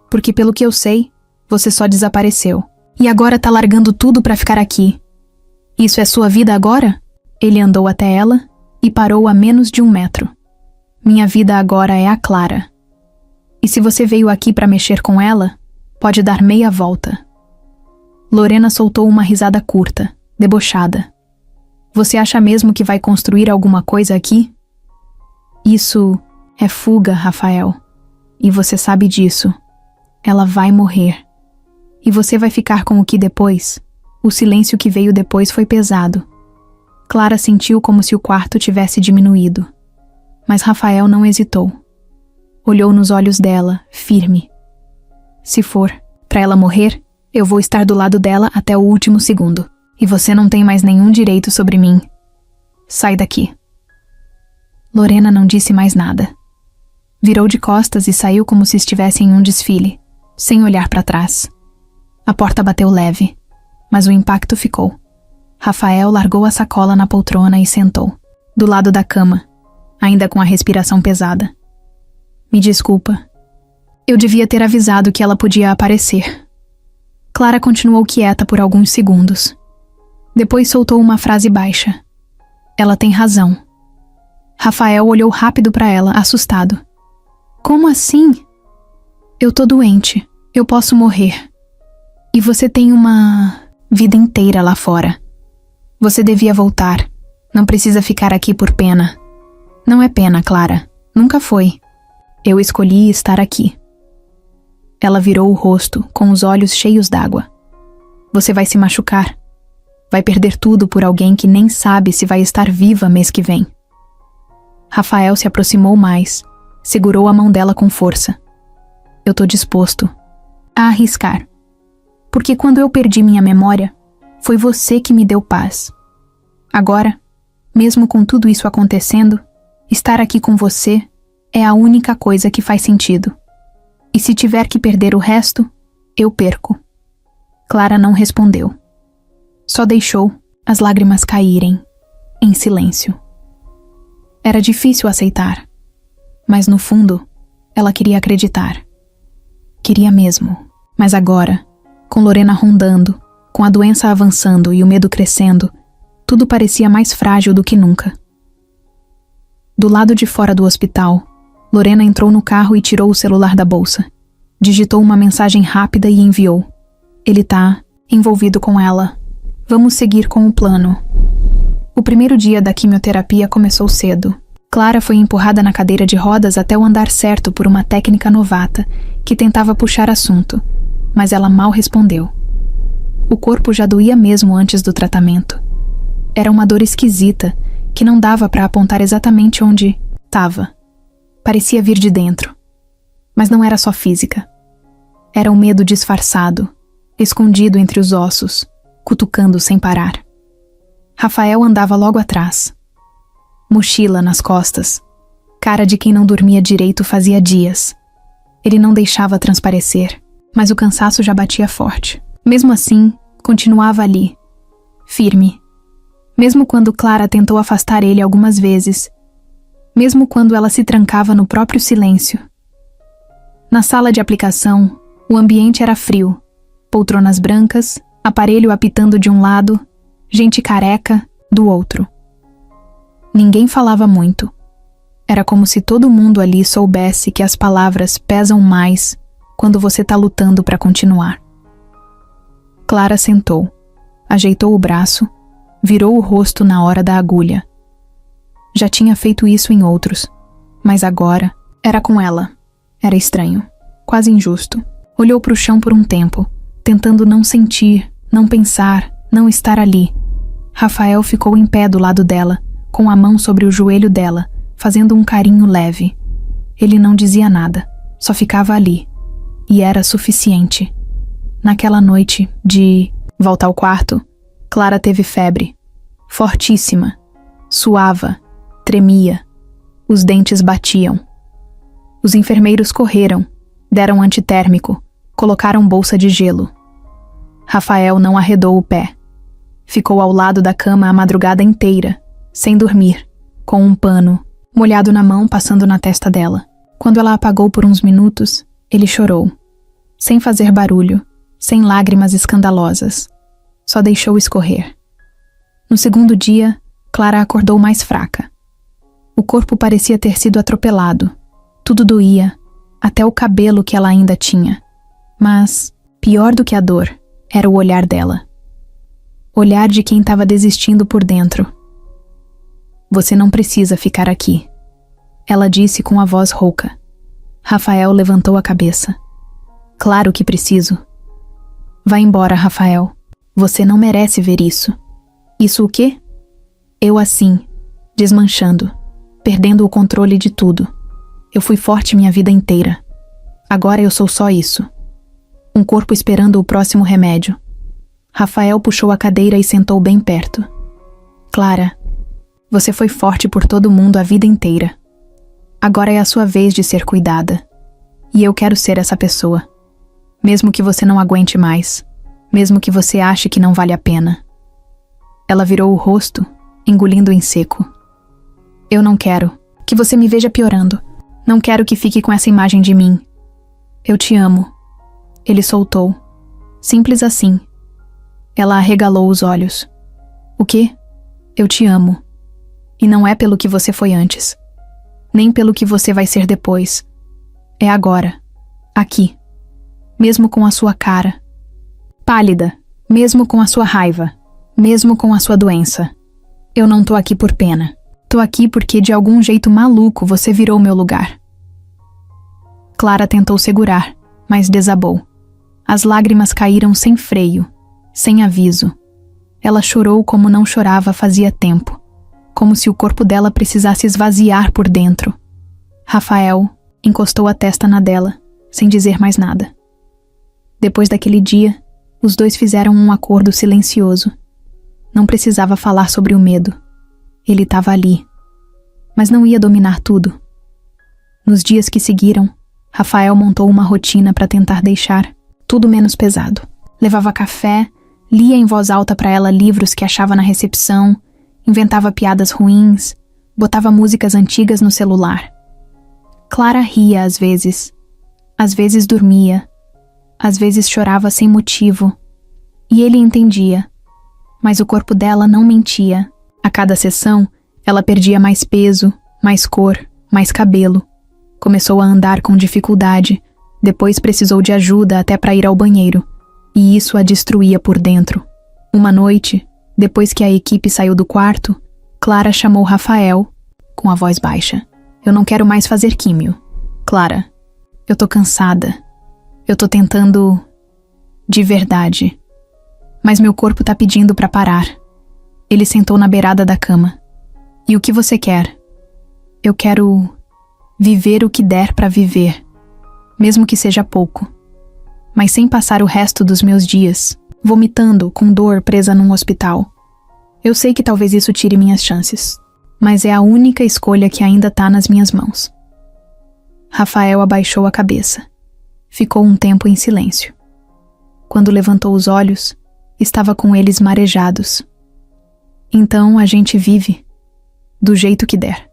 Porque pelo que eu sei, você só desapareceu. E agora tá largando tudo pra ficar aqui. Isso é sua vida agora? Ele andou até ela e parou a menos de 1 metro. Minha vida agora é a Clara. E se você veio aqui pra mexer com ela, pode dar meia volta. Lorena soltou uma risada curta, debochada. Você acha mesmo que vai construir alguma coisa aqui? Isso é fuga, Rafael. E você sabe disso. Ela vai morrer. E você vai ficar com o que depois? O silêncio que veio depois foi pesado. Clara sentiu como se o quarto tivesse diminuído. Mas Rafael não hesitou. Olhou nos olhos dela, firme. Se for pra ela morrer, eu vou estar do lado dela até o último segundo. E você não tem mais nenhum direito sobre mim. Sai daqui. Lorena não disse mais nada. Virou de costas e saiu como se estivesse em um desfile, sem olhar para trás. A porta bateu leve, mas o impacto ficou. Rafael largou a sacola na poltrona e sentou, do lado da cama, ainda com a respiração pesada. Me desculpa. Eu devia ter avisado que ela podia aparecer. Clara continuou quieta por alguns segundos. Depois soltou uma frase baixa. Ela tem razão. Rafael olhou rápido para ela, assustado. Como assim? Eu tô doente. Eu posso morrer. E você tem uma vida inteira lá fora. Você devia voltar. Não precisa ficar aqui por pena. Não é pena, Clara. Nunca foi. Eu escolhi estar aqui. Ela virou o rosto, com os olhos cheios d'água. Você vai se machucar. Vai perder tudo por alguém que nem sabe se vai estar viva mês que vem. Rafael se aproximou mais, segurou a mão dela com força. Eu tô disposto a arriscar. Porque quando eu perdi minha memória, foi você que me deu paz. Agora, mesmo com tudo isso acontecendo, estar aqui com você é a única coisa que faz sentido. E se tiver que perder o resto, eu perco. Clara não respondeu. Só deixou as lágrimas caírem, em silêncio. Era difícil aceitar, mas no fundo, ela queria acreditar. Queria mesmo, mas agora, com Lorena rondando, com a doença avançando e o medo crescendo, tudo parecia mais frágil do que nunca. Do lado de fora do hospital, Lorena entrou no carro e tirou o celular da bolsa. Digitou uma mensagem rápida e enviou. Ele tá envolvido com ela. Vamos seguir com o plano. O primeiro dia da quimioterapia começou cedo. Clara foi empurrada na cadeira de rodas até o andar certo por uma técnica novata, que tentava puxar assunto, mas ela mal respondeu. O corpo já doía mesmo antes do tratamento. Era uma dor esquisita, que não dava para apontar exatamente onde estava. Parecia vir de dentro. Mas não era só física. Era um medo disfarçado, escondido entre os ossos, cutucando sem parar. Rafael andava logo atrás. Mochila nas costas, cara de quem não dormia direito fazia dias. Ele não deixava transparecer, mas o cansaço já batia forte. Mesmo assim, continuava ali, firme. Mesmo quando Clara tentou afastar ele algumas vezes, mesmo quando ela se trancava no próprio silêncio. Na sala de aplicação, o ambiente era frio, poltronas brancas, aparelho apitando de um lado, gente careca do outro. Ninguém falava muito. Era como se todo mundo ali soubesse que as palavras pesam mais quando você tá lutando para continuar. Clara sentou, ajeitou o braço, virou o rosto na hora da agulha. Já tinha feito isso em outros, mas agora era com ela. Era estranho, quase injusto. Olhou para o chão por um tempo, tentando não sentir, não pensar, não estar ali. Rafael ficou em pé do lado dela, com a mão sobre o joelho dela, fazendo um carinho leve. Ele não dizia nada, só ficava ali. E era suficiente. Naquela noite de volta ao quarto, Clara teve febre. Fortíssima. Suava. Tremia. Os dentes batiam. Os enfermeiros correram, deram antitérmico, colocaram bolsa de gelo. Rafael não arredou o pé. Ficou ao lado da cama a madrugada inteira, sem dormir, com um pano, molhado na mão passando na testa dela. Quando ela apagou por uns minutos, ele chorou. Sem fazer barulho, sem lágrimas escandalosas. Só deixou escorrer. No segundo dia, Clara acordou mais fraca. O corpo parecia ter sido atropelado. Tudo doía, até o cabelo que ela ainda tinha. Mas, pior do que a dor, era o olhar dela. Olhar de quem estava desistindo por dentro. Você não precisa ficar aqui, ela disse com a voz rouca. Rafael levantou a cabeça. Claro que preciso. Vá embora, Rafael. Você não merece ver isso. Isso o quê? Eu assim, desmanchando, perdendo o controle de tudo. Eu fui forte minha vida inteira. Agora eu sou só isso. Um corpo esperando o próximo remédio. Rafael puxou a cadeira e sentou bem perto. Clara, você foi forte por todo mundo a vida inteira. Agora é a sua vez de ser cuidada. E eu quero ser essa pessoa. Mesmo que você não aguente mais. Mesmo que você ache que não vale a pena. Ela virou o rosto, engolindo em seco. Eu não quero que você me veja piorando. Não quero que fique com essa imagem de mim. Eu te amo. Ele soltou. Simples assim. Ela arregalou os olhos. O quê? Eu te amo. E não é pelo que você foi antes. Nem pelo que você vai ser depois. É agora. Aqui. Mesmo com a sua cara. Pálida. Mesmo com a sua raiva. Mesmo com a sua doença. Eu não tô aqui por pena. Tô aqui porque de algum jeito maluco você virou meu lugar. Clara tentou segurar, mas desabou. As lágrimas caíram sem freio, sem aviso. Ela chorou como não chorava fazia tempo, como se o corpo dela precisasse esvaziar por dentro. Rafael encostou a testa na dela, sem dizer mais nada. Depois daquele dia, os dois fizeram um acordo silencioso. Não precisava falar sobre o medo. Ele estava ali, mas não ia dominar tudo. Nos dias que seguiram, Rafael montou uma rotina para tentar deixar tudo menos pesado. Levava café, lia em voz alta para ela livros que achava na recepção, inventava piadas ruins, botava músicas antigas no celular. Clara ria às vezes dormia, às vezes chorava sem motivo, e ele entendia, mas o corpo dela não mentia. A cada sessão, ela perdia mais peso, mais cor, mais cabelo. Começou a andar com dificuldade, depois precisou de ajuda até para ir ao banheiro, e isso a destruía por dentro. Uma noite, depois que a equipe saiu do quarto, Clara chamou Rafael, com a voz baixa. Eu não quero mais fazer químio. Clara, eu tô cansada. Eu tô tentando... de verdade. Mas meu corpo tá pedindo pra parar. Ele sentou na beirada da cama. E o que você quer? Eu quero... viver o que der pra viver. Mesmo que seja pouco. Mas sem passar o resto dos meus dias, vomitando, com dor, presa num hospital. Eu sei que talvez isso tire minhas chances, mas é a única escolha que ainda tá nas minhas mãos. Rafael abaixou a cabeça. Ficou um tempo em silêncio. Quando levantou os olhos, estava com eles marejados. Então a gente vive, do jeito que der.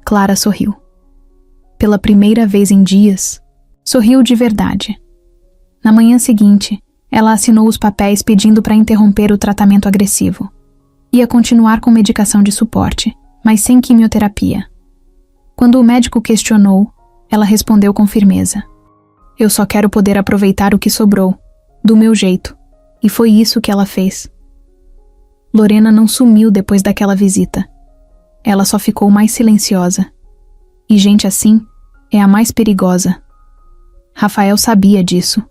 Clara sorriu. Pela primeira vez em dias, sorriu de verdade. Na manhã seguinte, ela assinou os papéis pedindo para interromper o tratamento agressivo. Ia continuar com medicação de suporte, mas sem quimioterapia. Quando o médico questionou, ela respondeu com firmeza. Eu só quero poder aproveitar o que sobrou, do meu jeito, e foi isso que ela fez. Lorena não sumiu depois daquela visita. Ela só ficou mais silenciosa. E gente assim é a mais perigosa. Rafael sabia disso.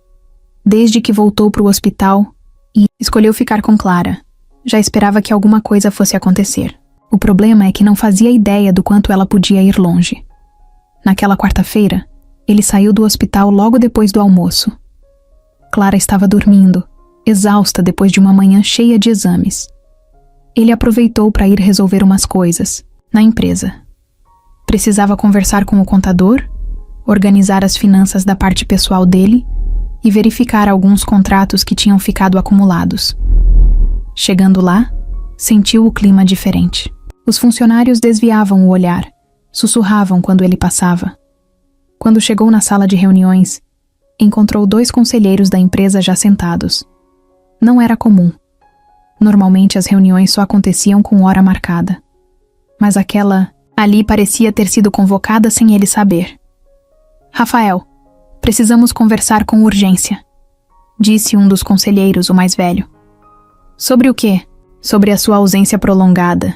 Desde que voltou para o hospital e escolheu ficar com Clara, já esperava que alguma coisa fosse acontecer. O problema é que não fazia ideia do quanto ela podia ir longe. Naquela quarta-feira, ele saiu do hospital logo depois do almoço. Clara estava dormindo, exausta depois de uma manhã cheia de exames. Ele aproveitou para ir resolver umas coisas, na empresa. Precisava conversar com o contador, organizar as finanças da parte pessoal dele e verificar alguns contratos que tinham ficado acumulados. Chegando lá, sentiu o clima diferente. Os funcionários desviavam o olhar, sussurravam quando ele passava. Quando chegou na sala de reuniões, encontrou 2 conselheiros da empresa já sentados. Não era comum. Normalmente as reuniões só aconteciam com hora marcada. Mas aquela ali parecia ter sido convocada sem ele saber. Rafael, precisamos conversar com urgência, disse um dos conselheiros, o mais velho. Sobre o quê? Sobre a sua ausência prolongada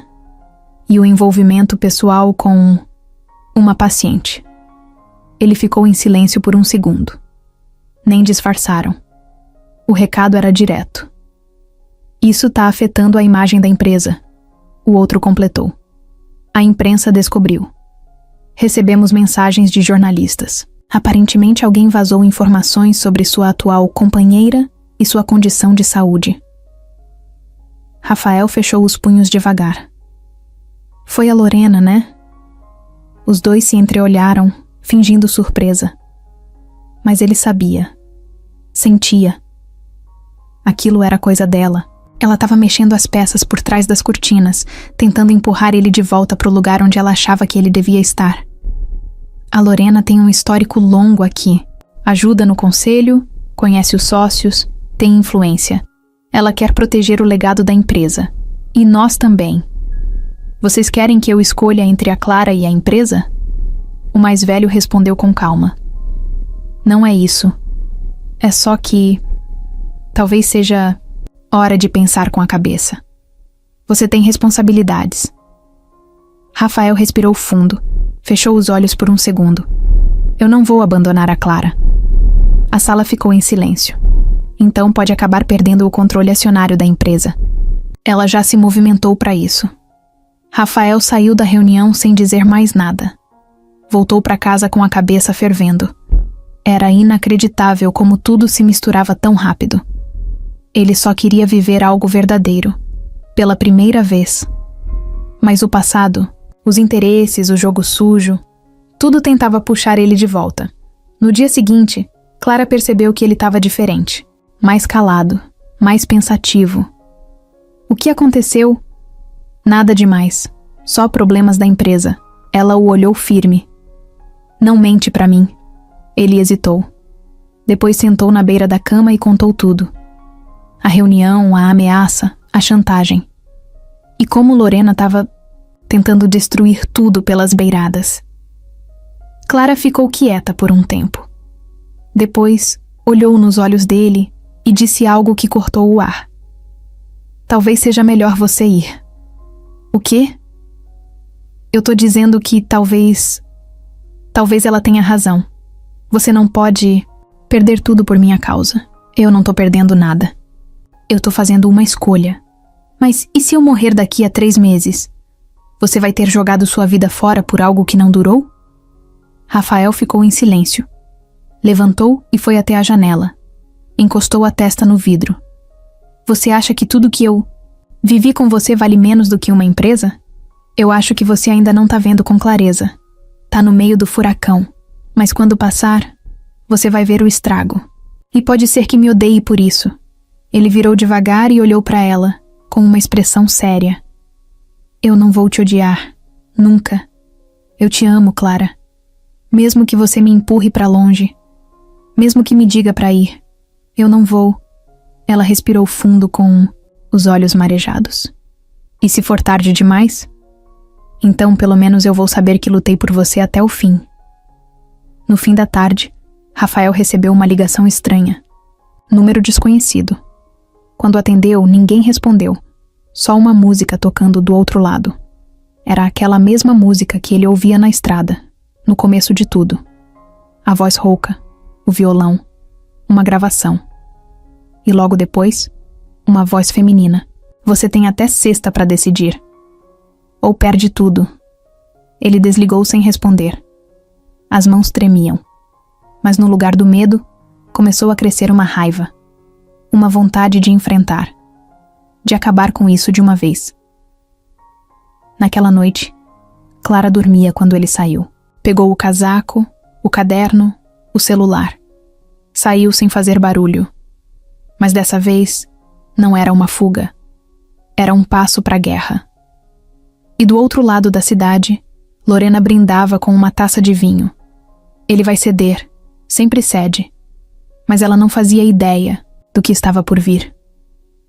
e o envolvimento pessoal com uma paciente. Ele ficou em silêncio por um segundo. Nem disfarçaram. O recado era direto. Isso tá afetando a imagem da empresa, o outro completou. A imprensa descobriu. Recebemos mensagens de jornalistas. Aparentemente alguém vazou informações sobre sua atual companheira e sua condição de saúde. Rafael fechou os punhos devagar. Foi a Lorena, né? Os dois se entreolharam, fingindo surpresa. Mas ele sabia. Sentia. Aquilo era coisa dela. Ela estava mexendo as peças por trás das cortinas, tentando empurrar ele de volta para o lugar onde ela achava que ele devia estar. A Lorena tem um histórico longo aqui. Ajuda no conselho, conhece os sócios, tem influência. Ela quer proteger o legado da empresa. E nós também. Vocês querem que eu escolha entre a Clara e a empresa? O mais velho respondeu com calma. Não é isso. É só que... talvez seja hora de pensar com a cabeça. Você tem responsabilidades. Rafael respirou fundo, fechou os olhos por um segundo. Eu não vou abandonar a Clara. A sala ficou em silêncio. Então pode acabar perdendo o controle acionário da empresa. Ela já se movimentou para isso. Rafael saiu da reunião sem dizer mais nada. Voltou para casa com a cabeça fervendo. Era inacreditável como tudo se misturava tão rápido. Ele só queria viver algo verdadeiro, pela primeira vez. Mas o passado, os interesses, o jogo sujo, tudo tentava puxar ele de volta. No dia seguinte, Clara percebeu que ele estava diferente, mais calado, mais pensativo. O que aconteceu? Nada demais, só problemas da empresa. Ela o olhou firme. Não mente pra mim. Ele hesitou. Depois sentou na beira da cama e contou tudo. A reunião, a ameaça, a chantagem. E como Lorena estava tentando destruir tudo pelas beiradas. Clara ficou quieta por um tempo. Depois, olhou nos olhos dele e disse algo que cortou o ar. Talvez seja melhor você ir. O quê? Eu tô dizendo que talvez ela tenha razão. Você não pode perder tudo por minha causa. Eu não tô perdendo nada. Eu tô fazendo uma escolha. Mas e se eu morrer daqui a 3 meses? Você vai ter jogado sua vida fora por algo que não durou? Rafael ficou em silêncio. Levantou e foi até a janela. Encostou a testa no vidro. Você acha que tudo que eu vivi com você vale menos do que uma empresa? Eu acho que você ainda não tá vendo com clareza. Tá no meio do furacão. Mas quando passar, você vai ver o estrago. E pode ser que me odeie por isso. Ele virou devagar e olhou para ela, com uma expressão séria. Eu não vou te odiar. Nunca. Eu te amo, Clara. Mesmo que você me empurre para longe. Mesmo que me diga para ir. Eu não vou. Ela respirou fundo com os olhos marejados. E se for tarde demais? Então pelo menos eu vou saber que lutei por você até o fim. No fim da tarde, Rafael recebeu uma ligação estranha. Número desconhecido. Quando atendeu, ninguém respondeu. Só uma música tocando do outro lado. Era aquela mesma música que ele ouvia na estrada, no começo de tudo. A voz rouca, o violão, uma gravação. E logo depois, uma voz feminina. Você tem até sexta para decidir. Ou perde tudo. Ele desligou sem responder. As mãos tremiam. Mas no lugar do medo, começou a crescer uma raiva. Uma vontade de enfrentar. De acabar com isso de uma vez. Naquela noite, Clara dormia quando ele saiu. Pegou o casaco, o caderno, o celular. Saiu sem fazer barulho. Mas dessa vez, não era uma fuga. Era um passo para a guerra. E do outro lado da cidade, Lorena brindava com uma taça de vinho. Ele vai ceder, sempre cede. Mas ela não fazia ideia do que estava por vir.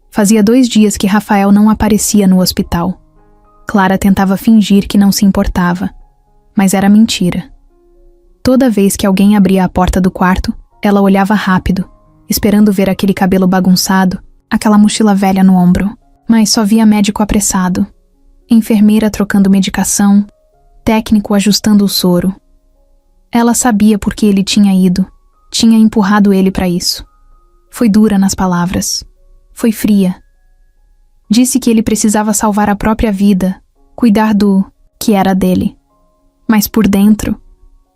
Fazia 2 dias que Rafael não aparecia no hospital. Clara tentava fingir que não se importava, mas era mentira. Toda vez que alguém abria a porta do quarto, ela olhava rápido, esperando ver aquele cabelo bagunçado, aquela mochila velha no ombro. Mas só via médico apressado, enfermeira trocando medicação, técnico ajustando o soro. Ela sabia por que ele tinha ido, tinha empurrado ele para isso. Foi dura nas palavras, foi fria. Disse que ele precisava salvar a própria vida, cuidar do que era dele. Mas por dentro,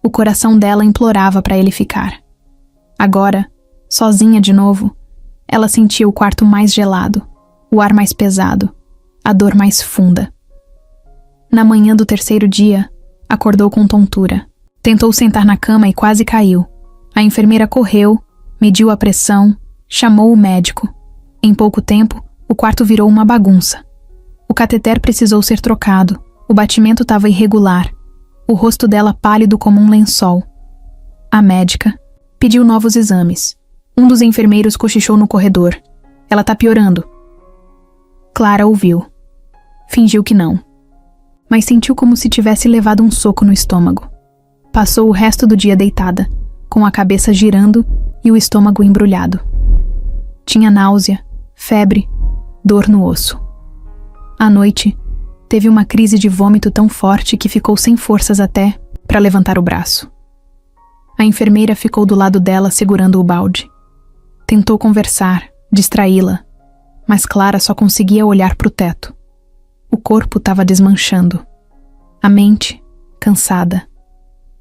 o coração dela implorava para ele ficar. Agora, sozinha de novo, ela sentia o quarto mais gelado, o ar mais pesado, a dor mais funda. Na manhã do 3º dia, acordou com tontura. Tentou sentar na cama e quase caiu. A enfermeira correu, mediu a pressão, chamou o médico. Em pouco tempo, o quarto virou uma bagunça. O cateter precisou ser trocado, o batimento estava irregular, o rosto dela pálido como um lençol. A médica pediu novos exames. Um dos enfermeiros cochichou no corredor. Ela tá piorando. Clara ouviu. Fingiu que não. Mas sentiu como se tivesse levado um soco no estômago. Passou o resto do dia deitada, com a cabeça girando e o estômago embrulhado. Tinha náusea, febre, dor no osso. À noite, teve uma crise de vômito tão forte que ficou sem forças até para levantar o braço. A enfermeira ficou do lado dela segurando o balde. Tentou conversar, distraí-la, mas Clara só conseguia olhar para o teto. O corpo estava desmanchando. A mente, cansada.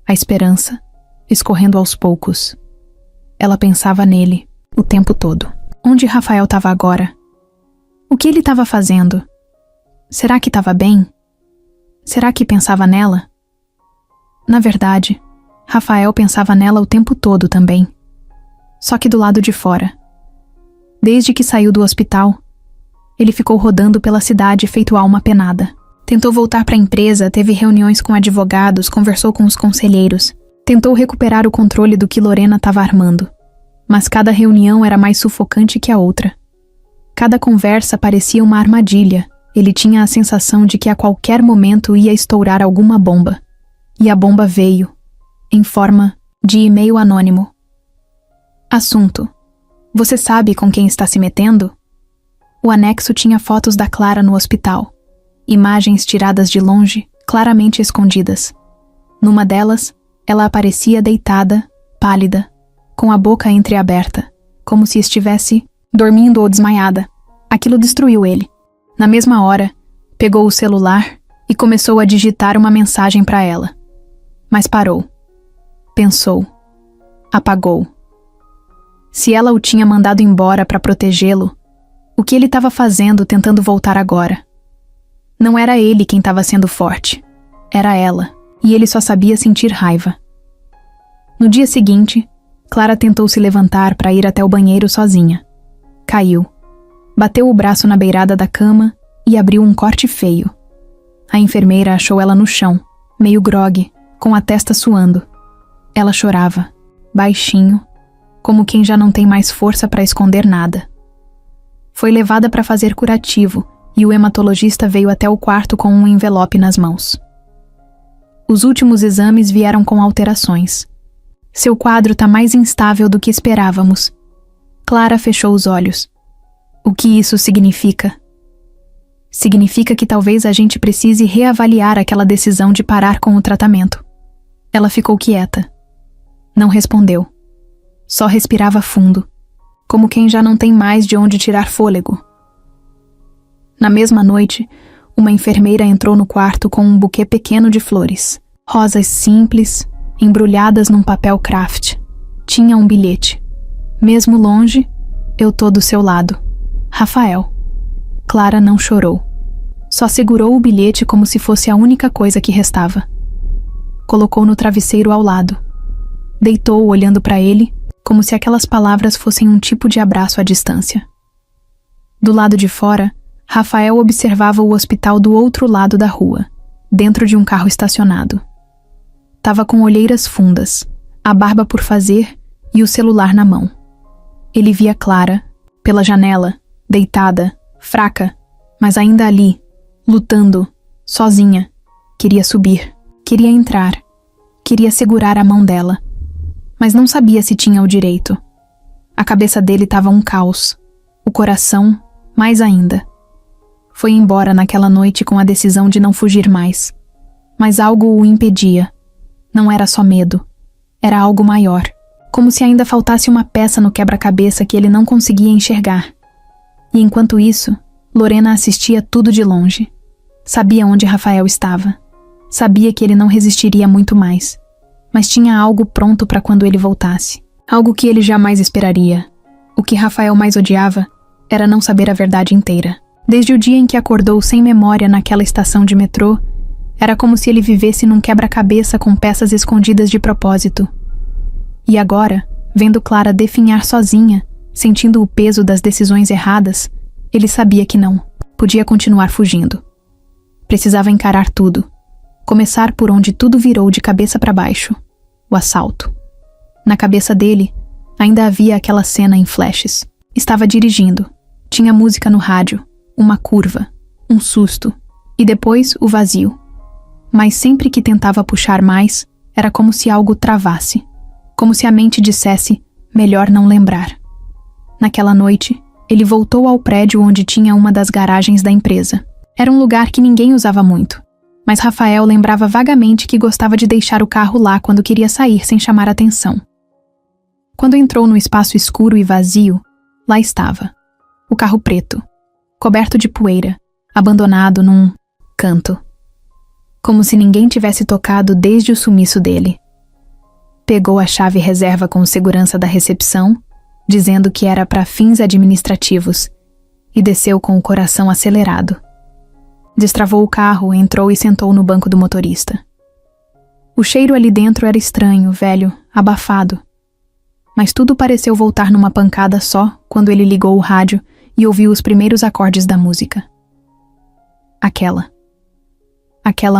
A esperança, escorrendo aos poucos. Ela pensava nele, o tempo todo. Onde Rafael estava agora? O que ele estava fazendo? Será que estava bem? Será que pensava nela? Na verdade, Rafael pensava nela o tempo todo também. Só que do lado de fora. Desde que saiu do hospital, ele ficou rodando pela cidade feito alma penada. Tentou voltar para a empresa, teve reuniões com advogados, conversou com os conselheiros. Tentou recuperar o controle do que Lorena estava armando. Mas cada reunião era mais sufocante que a outra. Cada conversa parecia uma armadilha. Ele tinha a sensação de que a qualquer momento ia estourar alguma bomba. E a bomba veio, em forma de e-mail anônimo. Assunto: você sabe com quem está se metendo? O anexo tinha fotos da Clara no hospital. Imagens tiradas de longe, claramente escondidas. Numa delas, ela aparecia deitada, pálida, com a boca entreaberta, como se estivesse dormindo ou desmaiada. Aquilo destruiu ele. Na mesma hora, pegou o celular e começou a digitar uma mensagem para ela. Mas parou. Pensou. Apagou. Se ela o tinha mandado embora para protegê-lo, o que ele estava fazendo tentando voltar agora? Não era ele quem estava sendo forte. Era ela, e ele só sabia sentir raiva. No dia seguinte, Clara tentou se levantar para ir até o banheiro sozinha. Caiu. Bateu o braço na beirada da cama e abriu um corte feio. A enfermeira achou ela no chão, meio grogue, com a testa suando. Ela chorava, baixinho, como quem já não tem mais força para esconder nada. Foi levada para fazer curativo e o hematologista veio até o quarto com um envelope nas mãos. Os últimos exames vieram com alterações. Seu quadro está mais instável do que esperávamos. Clara fechou os olhos. O que isso significa? Significa que talvez a gente precise reavaliar aquela decisão de parar com o tratamento. Ela ficou quieta. Não respondeu. Só respirava fundo, como quem já não tem mais de onde tirar fôlego. Na mesma noite, uma enfermeira entrou no quarto com um buquê pequeno de flores. Rosas simples, embrulhadas num papel craft. Tinha um bilhete. Mesmo longe, eu tô do seu lado. Rafael. Clara não chorou. Só segurou o bilhete como se fosse a única coisa que restava. Colocou no travesseiro ao lado. Deitou olhando para ele, como se aquelas palavras fossem um tipo de abraço à distância. Do lado de fora, Rafael observava o hospital do outro lado da rua, dentro de um carro estacionado. Tava com olheiras fundas, a barba por fazer e o celular na mão. Ele via Clara, pela janela, deitada, fraca, mas ainda ali, lutando, sozinha. Queria subir, queria entrar, queria segurar a mão dela, mas não sabia se tinha o direito. A cabeça dele estava um caos, o coração, mais ainda. Foi embora naquela noite com a decisão de não fugir mais, mas algo o impedia. Não era só medo, era algo maior, como se ainda faltasse uma peça no quebra-cabeça que ele não conseguia enxergar. E enquanto isso, Lorena assistia tudo de longe. Sabia onde Rafael estava. Sabia que ele não resistiria muito mais, mas tinha algo pronto para quando ele voltasse. Algo que ele jamais esperaria. O que Rafael mais odiava era não saber a verdade inteira. Desde o dia em que acordou sem memória naquela estação de metrô, era como se ele vivesse num quebra-cabeça com peças escondidas de propósito. E agora, vendo Clara definhar sozinha, sentindo o peso das decisões erradas, ele sabia que não. Podia continuar fugindo. Precisava encarar tudo. Começar por onde tudo virou de cabeça para baixo. O assalto. Na cabeça dele, ainda havia aquela cena em flashes. Estava dirigindo. Tinha música no rádio. Uma curva. Um susto. E depois o vazio. Mas sempre que tentava puxar mais, era como se algo travasse. Como se a mente dissesse, melhor não lembrar. Naquela noite, ele voltou ao prédio onde tinha uma das garagens da empresa. Era um lugar que ninguém usava muito, mas Rafael lembrava vagamente que gostava de deixar o carro lá quando queria sair sem chamar atenção. Quando entrou no espaço escuro e vazio, lá estava, o carro preto, coberto de poeira, abandonado num canto, como se ninguém tivesse tocado desde o sumiço dele. Pegou a chave reserva com o segurança da recepção, dizendo que era para fins administrativos, e desceu com o coração acelerado. Destravou o carro, entrou e sentou no banco do motorista. O cheiro ali dentro era estranho, velho, abafado. Mas tudo pareceu voltar numa pancada só quando ele ligou o rádio e ouviu os primeiros acordes da música. Aquela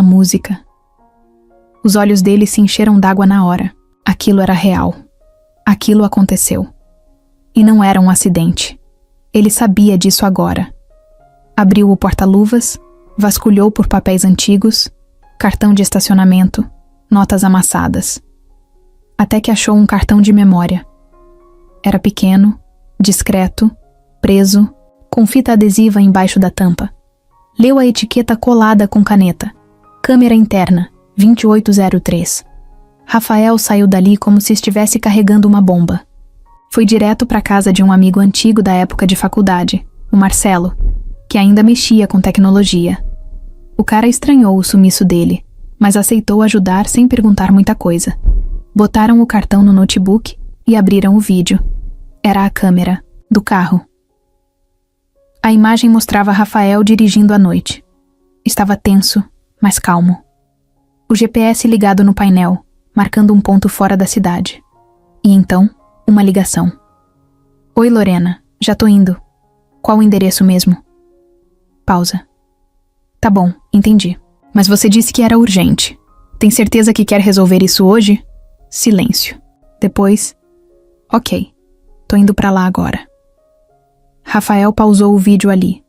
música. Os olhos dele se encheram d'água na hora. Aquilo era real. Aquilo aconteceu. E não era um acidente. Ele sabia disso agora. Abriu o porta-luvas, vasculhou por papéis antigos, cartão de estacionamento, notas amassadas. Até que achou um cartão de memória. Era pequeno, discreto, preso, com fita adesiva embaixo da tampa. Leu a etiqueta colada com caneta. Câmera interna, 2803. Rafael saiu dali como se estivesse carregando uma bomba. Foi direto para a casa de um amigo antigo da época de faculdade, o Marcelo, que ainda mexia com tecnologia. O cara estranhou o sumiço dele, mas aceitou ajudar sem perguntar muita coisa. Botaram o cartão no notebook e abriram o vídeo. Era a câmera do carro. A imagem mostrava Rafael dirigindo à noite. Estava tenso, mas calmo. O GPS ligado no painel, marcando um ponto fora da cidade. E então, uma ligação. Oi, Lorena, já tô indo. Qual o endereço mesmo? Pausa. Tá bom, entendi. Mas você disse que era urgente. Tem certeza que quer resolver isso hoje? Silêncio. Depois, ok, tô indo pra lá agora. Rafael pausou o vídeo ali.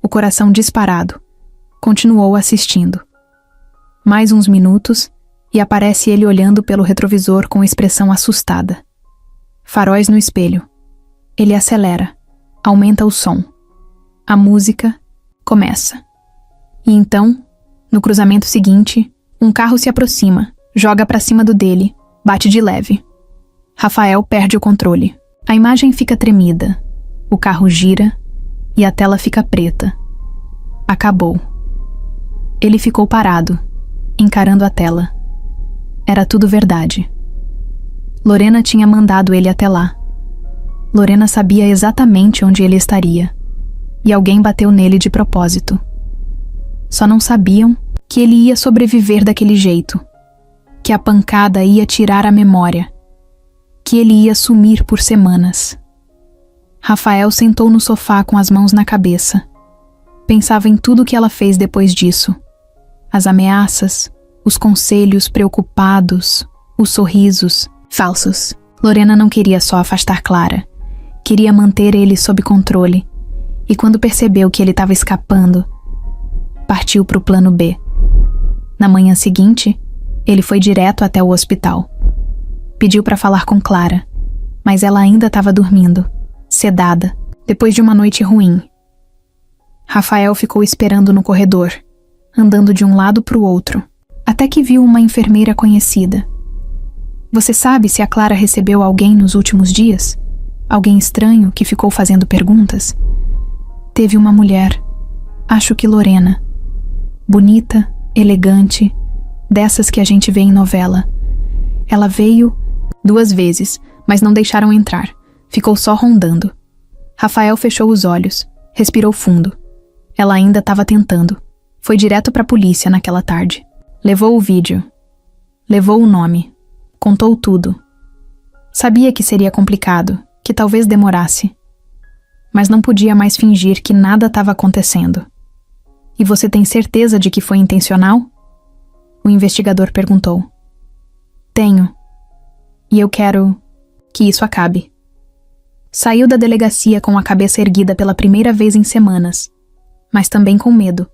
O coração disparado. Continuou assistindo. Mais uns minutos e aparece ele olhando pelo retrovisor com expressão assustada. Faróis no espelho. Ele acelera. Aumenta o som. A música começa. E então, no cruzamento seguinte, um carro se aproxima, joga pra cima do dele, bate de leve. Rafael perde o controle. A imagem fica tremida. O carro gira e a tela fica preta. Acabou. Ele ficou parado, encarando a tela. Era tudo verdade. Lorena tinha mandado ele até lá. Lorena sabia exatamente onde ele estaria. E alguém bateu nele de propósito. Só não sabiam que ele ia sobreviver daquele jeito. Que a pancada ia tirar a memória. Que ele ia sumir por semanas. Rafael sentou no sofá com as mãos na cabeça. Pensava em tudo que ela fez depois disso. As ameaças, os conselhos preocupados, os sorrisos falsos. Lorena não queria só afastar Clara. Queria manter ele sob controle. E quando percebeu que ele estava escapando, partiu para o plano B. Na manhã seguinte, ele foi direto até o hospital. Pediu para falar com Clara, mas ela ainda estava dormindo, sedada, depois de uma noite ruim. Rafael ficou esperando no corredor, andando de um lado para o outro, até que viu uma enfermeira conhecida. Você sabe se a Clara recebeu alguém nos últimos dias? Alguém estranho que ficou fazendo perguntas? Teve uma mulher, acho que Lorena. Bonita, elegante, dessas que a gente vê em novela. Ela veio 2 vezes, mas não deixaram entrar. Ficou só rondando. Rafael fechou os olhos, respirou fundo. Ela ainda estava tentando. Foi direto para a polícia naquela tarde. Levou o vídeo. Levou o nome. Contou tudo. Sabia que seria complicado, que talvez demorasse. Mas não podia mais fingir que nada estava acontecendo. E você tem certeza de que foi intencional? O investigador perguntou. Tenho. E eu quero que isso acabe. Saiu da delegacia com a cabeça erguida pela primeira vez em semanas, mas também com medo,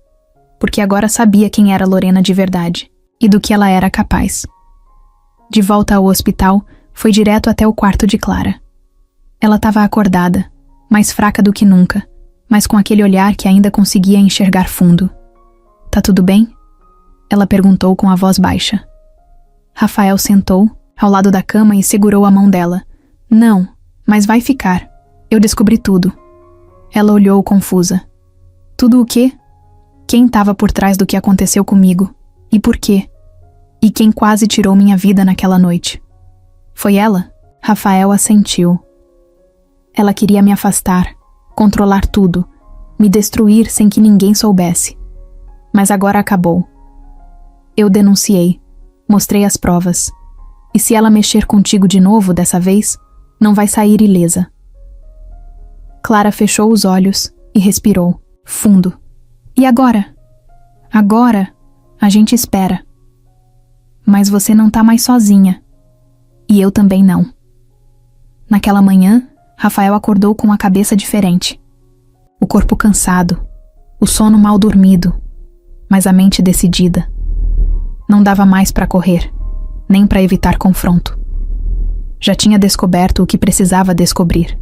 porque agora sabia quem era Lorena de verdade e do que ela era capaz. De volta ao hospital, foi direto até o quarto de Clara. Ela estava acordada, mais fraca do que nunca, mas com aquele olhar que ainda conseguia enxergar fundo. Tá tudo bem? Ela perguntou com a voz baixa. Rafael sentou ao lado da cama e segurou a mão dela. Não, mas vai ficar. Eu descobri tudo. Ela olhou confusa. Tudo o quê? Quem estava por trás do que aconteceu comigo? E por quê? E quem quase tirou minha vida naquela noite? Foi ela? Rafael assentiu. Ela queria me afastar, controlar tudo, me destruir sem que ninguém soubesse. Mas agora acabou. Eu denunciei, mostrei as provas. E se ela mexer contigo de novo dessa vez, não vai sair ilesa. Clara fechou os olhos e respirou, fundo. E agora? Agora, a gente espera. Mas você não tá mais sozinha. E eu também não. Naquela manhã, Rafael acordou com a cabeça diferente. O corpo cansado, o sono mal dormido, mas a mente decidida. Não dava mais para correr, nem para evitar confronto. Já tinha descoberto o que precisava descobrir.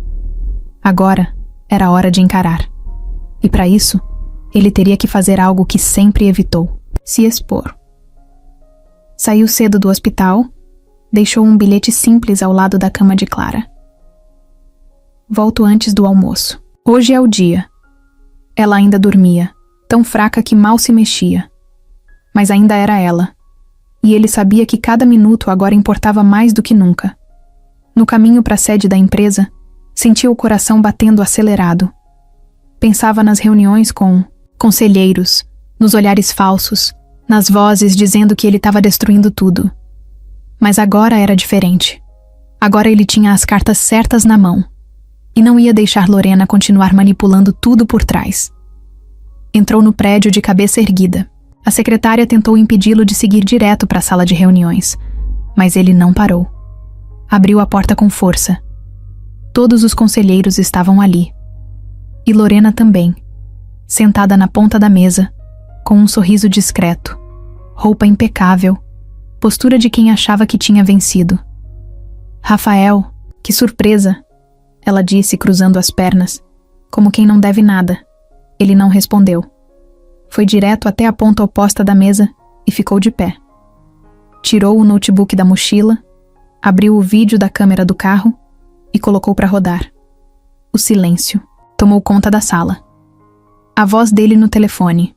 Agora era hora de encarar. E para isso, ele teria que fazer algo que sempre evitou: se expor. Saiu cedo do hospital, deixou um bilhete simples ao lado da cama de Clara. Volto antes do almoço. Hoje é o dia. Ela ainda dormia, tão fraca que mal se mexia. Mas ainda era ela. E ele sabia que cada minuto agora importava mais do que nunca. No caminho para a sede da empresa, sentia o coração batendo acelerado. Pensava nas reuniões com conselheiros, nos olhares falsos, nas vozes dizendo que ele estava destruindo tudo. Mas agora era diferente. Agora ele tinha as cartas certas na mão. E não ia deixar Lorena continuar manipulando tudo por trás. Entrou no prédio de cabeça erguida. A secretária tentou impedi-lo de seguir direto para a sala de reuniões, mas ele não parou. Abriu a porta com força. Todos os conselheiros estavam ali. E Lorena também, sentada na ponta da mesa, com um sorriso discreto, roupa impecável, postura de quem achava que tinha vencido. Rafael, que surpresa! Ela disse, cruzando as pernas, como quem não deve nada. Ele não respondeu. Foi direto até a ponta oposta da mesa e ficou de pé. Tirou o notebook da mochila, abriu o vídeo da câmera do carro e colocou para rodar. O silêncio tomou conta da sala. A voz dele no telefone.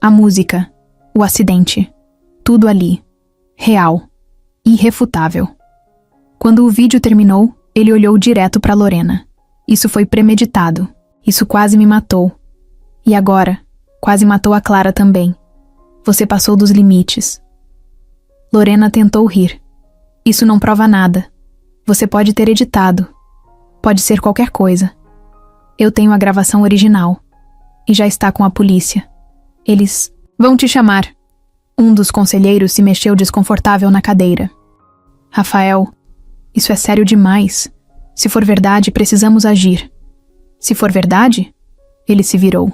A música. O acidente. Tudo ali. Real. Irrefutável. Quando o vídeo terminou, ele olhou direto para Lorena. Isso foi premeditado. Isso quase me matou. E agora, quase matou a Clara também. Você passou dos limites. Lorena tentou rir. Isso não prova nada. Você pode ter editado. Pode ser qualquer coisa. Eu tenho a gravação original. E já está com a polícia. Eles vão te chamar. Um dos conselheiros se mexeu desconfortável na cadeira. Rafael, isso é sério demais. Se for verdade, precisamos agir. Se for verdade? Ele se virou.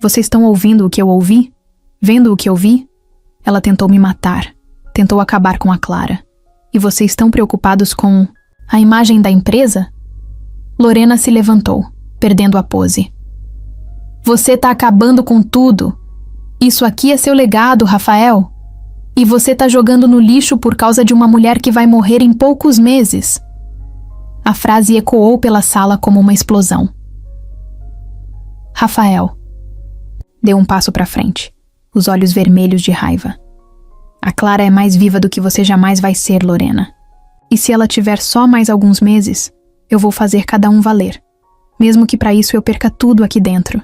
Vocês estão ouvindo o que eu ouvi? Vendo o que eu vi? Ela tentou me matar. Tentou acabar com a Clara. E vocês estão preocupados com a imagem da empresa? Lorena se levantou, perdendo a pose. Você tá acabando com tudo. Isso aqui é seu legado, Rafael. E você tá jogando no lixo por causa de uma mulher que vai morrer em poucos meses. A frase ecoou pela sala como uma explosão. Rafael deu um passo para frente, os olhos vermelhos de raiva. A Clara é mais viva do que você jamais vai ser, Lorena. E se ela tiver só mais alguns meses, eu vou fazer cada um valer. Mesmo que para isso eu perca tudo aqui dentro.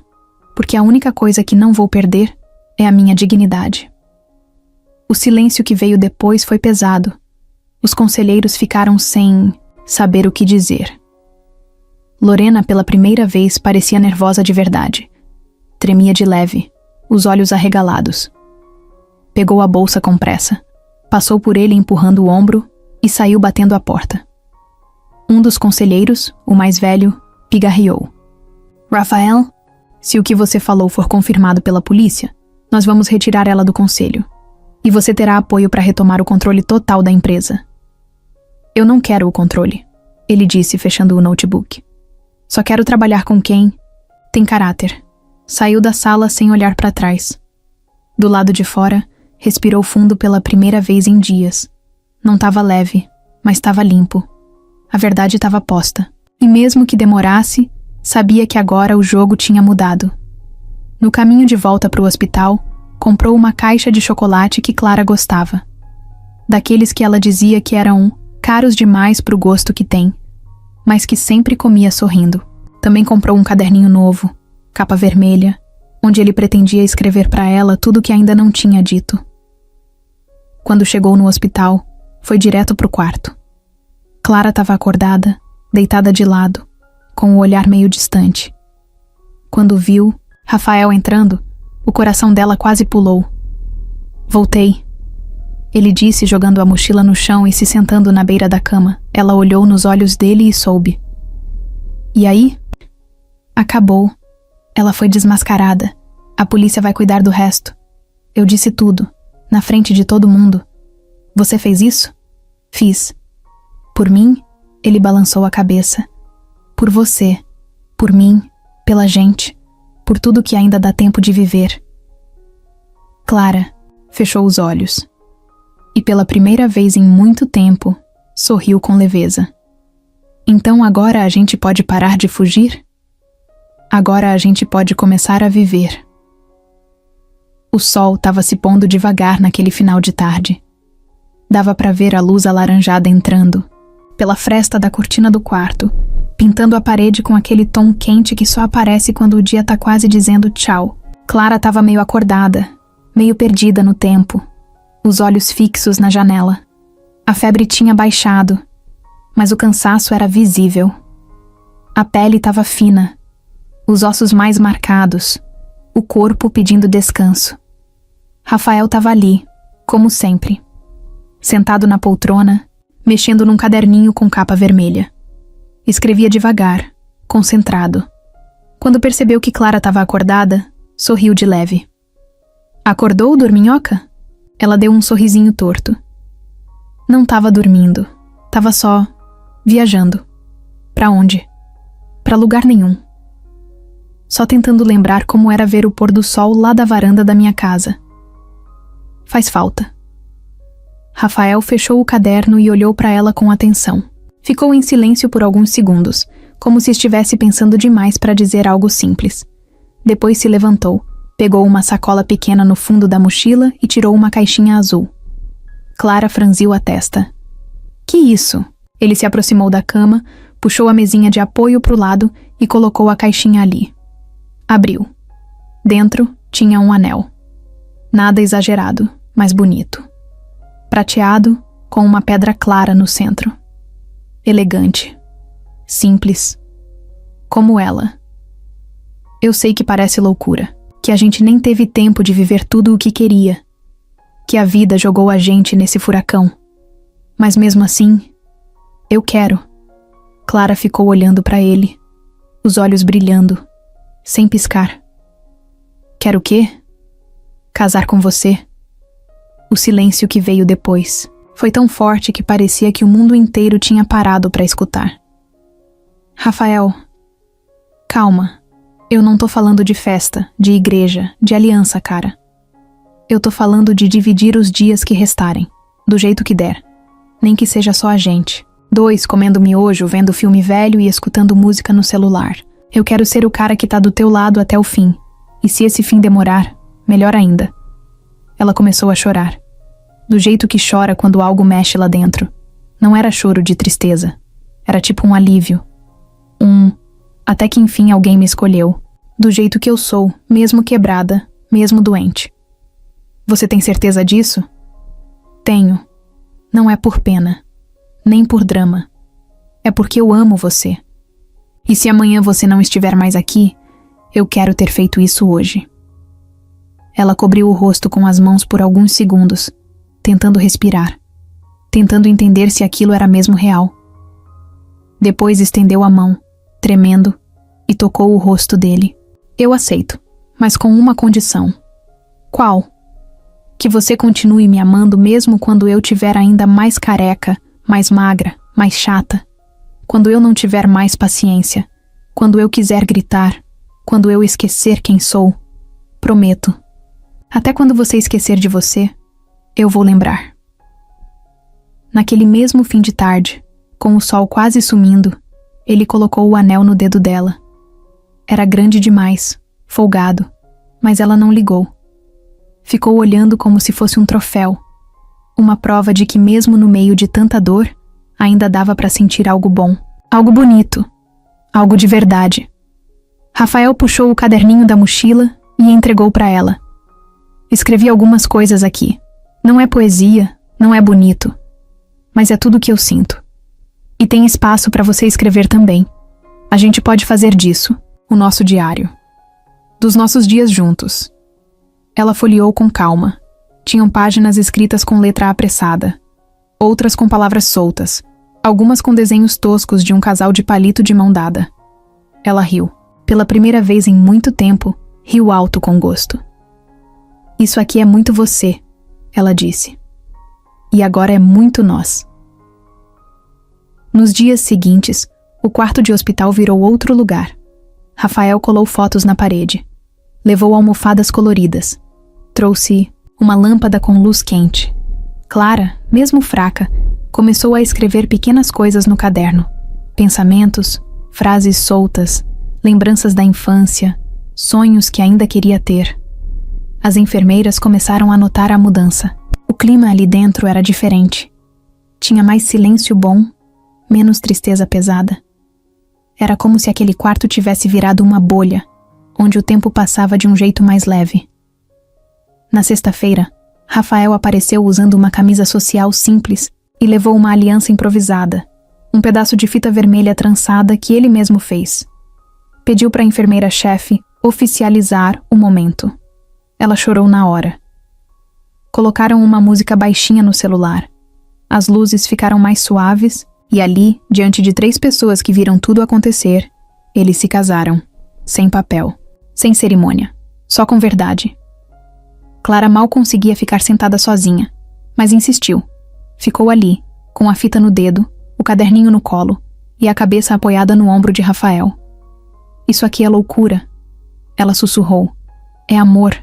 Porque a única coisa que não vou perder é a minha dignidade. O silêncio que veio depois foi pesado. Os conselheiros ficaram sem saber o que dizer. Lorena, pela primeira vez, parecia nervosa de verdade. Tremia de leve, os olhos arregalados. Pegou a bolsa com pressa, passou por ele empurrando o ombro e saiu batendo a porta. Um dos conselheiros, o mais velho, pigarreou. Rafael, se o que você falou for confirmado pela polícia, nós vamos retirar ela do conselho. E você terá apoio para retomar o controle total da empresa. Eu não quero o controle, ele disse, fechando o notebook. Só quero trabalhar com quem tem caráter. Saiu da sala sem olhar para trás. Do lado de fora, Respirou fundo pela primeira vez em dias. Não estava leve, mas estava limpo. A verdade estava posta. E mesmo que demorasse, sabia que agora o jogo tinha mudado. No caminho de volta para o hospital, comprou uma caixa de chocolate que Clara gostava. Daqueles que ela dizia que eram caros demais para o gosto que tem, mas que sempre comia sorrindo. Também comprou um caderninho novo, capa vermelha, onde ele pretendia escrever para ela tudo o que ainda não tinha dito. Quando chegou no hospital, foi direto para o quarto. Clara estava acordada, deitada de lado, com o olhar meio distante. Quando viu Rafael entrando, o coração dela quase pulou. Voltei, ele disse, jogando a mochila no chão e se sentando na beira da cama. Ela olhou nos olhos dele e soube. E aí? Acabou. Ela foi desmascarada. A polícia vai cuidar do resto. Eu disse tudo, na frente de todo mundo. Você fez isso? Fiz. Por mim? Ele balançou a cabeça. Por você. Por mim. Pela gente. Por tudo que ainda dá tempo de viver. Clara fechou os olhos. E pela primeira vez em muito tempo, sorriu com leveza. Então agora a gente pode parar de fugir? Agora a gente pode começar a viver. O sol estava se pondo devagar naquele final de tarde. Dava para ver a luz alaranjada entrando, pela fresta da cortina do quarto, pintando a parede com aquele tom quente que só aparece quando o dia tá quase dizendo tchau. Clara estava meio acordada, meio perdida no tempo, os olhos fixos na janela. A febre tinha baixado, mas o cansaço era visível. A pele estava fina, os ossos mais marcados, o corpo pedindo descanso. Rafael estava ali, como sempre, sentado na poltrona, mexendo num caderninho com capa vermelha. Escrevia devagar, concentrado. Quando percebeu que Clara estava acordada, sorriu de leve. Acordou, dorminhoca? Ela deu um sorrisinho torto. Não estava dormindo, estava só viajando. Pra onde? Pra lugar nenhum. Só tentando lembrar como era ver o pôr do sol lá da varanda da minha casa. Faz falta. Rafael fechou o caderno e olhou para ela com atenção. Ficou em silêncio por alguns segundos, como se estivesse pensando demais para dizer algo simples. Depois se levantou, pegou uma sacola pequena no fundo da mochila e tirou uma caixinha azul. Clara franziu a testa. Que isso? Ele se aproximou da cama, puxou a mesinha de apoio para o lado e colocou a caixinha ali. Abriu. Dentro tinha um anel. Nada exagerado, mas bonito. Prateado, com uma pedra clara no centro. Elegante. Simples. Como ela. Eu sei que parece loucura, que a gente nem teve tempo de viver tudo o que queria, que a vida jogou a gente nesse furacão. Mas mesmo assim, eu quero. Clara ficou olhando para ele, os olhos brilhando, sem piscar. Quero o quê? Casar com você. O silêncio que veio depois foi tão forte que parecia que o mundo inteiro tinha parado para escutar. Rafael, calma. Eu não tô falando de festa, de igreja, de aliança, cara. Eu tô falando de dividir os dias que restarem, do jeito que der. Nem que seja só a gente. 2 comendo miojo, vendo filme velho e escutando música no celular. Eu quero ser o cara que tá do teu lado até o fim. E se esse fim demorar, melhor ainda. Ela começou a chorar. Do jeito que chora quando algo mexe lá dentro. Não era choro de tristeza. Era tipo um alívio. Até que enfim alguém me escolheu. Do jeito que eu sou, mesmo quebrada, mesmo doente. Você tem certeza disso? Tenho. Não é por pena. Nem por drama. É porque eu amo você. E se amanhã você não estiver mais aqui, eu quero ter feito isso hoje. Ela cobriu o rosto com as mãos por alguns segundos, tentando respirar, tentando entender se aquilo era mesmo real. Depois estendeu a mão, tremendo, e tocou o rosto dele. Eu aceito, mas com uma condição. Qual? Que você continue me amando mesmo quando eu tiver ainda mais careca, mais magra, mais chata. Quando eu não tiver mais paciência. Quando eu quiser gritar. Quando eu esquecer quem sou. Prometo. Até quando você esquecer de você, Eu vou lembrar. Naquele mesmo fim de tarde, com o sol quase sumindo, ele colocou o anel no dedo dela. Era grande demais, folgado, mas ela não ligou. Ficou olhando como se fosse um troféu, uma prova de que mesmo no meio de tanta dor, ainda dava para sentir algo bom, algo bonito, algo de verdade. Rafael puxou o caderninho da mochila e entregou para ela. Escrevi algumas coisas aqui. Não é poesia, não é bonito, mas é tudo o que eu sinto. E tem espaço para você escrever também. A gente pode fazer disso o nosso diário. Dos nossos dias juntos. Ela folheou com calma. Tinham páginas escritas com letra apressada, outras com palavras soltas, algumas com desenhos toscos de um casal de palito de mão dada. Ela riu. Pela primeira vez em muito tempo, riu alto com gosto. Isso aqui é muito você, ela disse. E agora é muito nós. Nos dias seguintes, o quarto de hospital virou outro lugar. Rafael colou fotos na parede. Levou almofadas coloridas. Trouxe uma lâmpada com luz quente. Clara, mesmo fraca, começou a escrever pequenas coisas no caderno. Pensamentos, frases soltas, lembranças da infância, sonhos que ainda queria ter. As enfermeiras começaram a notar a mudança. O clima ali dentro era diferente. Tinha mais silêncio bom, menos tristeza pesada. Era como se aquele quarto tivesse virado uma bolha, onde o tempo passava de um jeito mais leve. Na sexta-feira, Rafael apareceu usando uma camisa social simples e levou uma aliança improvisada, um pedaço de fita vermelha trançada que ele mesmo fez. Pediu para a enfermeira-chefe oficializar o momento. Ela chorou na hora. Colocaram uma música baixinha no celular. As luzes ficaram mais suaves e ali, diante de 3 pessoas que viram tudo acontecer, eles se casaram. Sem papel, sem cerimônia, só com verdade. Clara mal conseguia ficar sentada sozinha, mas insistiu. Ficou ali, com a fita no dedo, o caderninho no colo e a cabeça apoiada no ombro de Rafael. Isso aqui é loucura, ela sussurrou. É amor.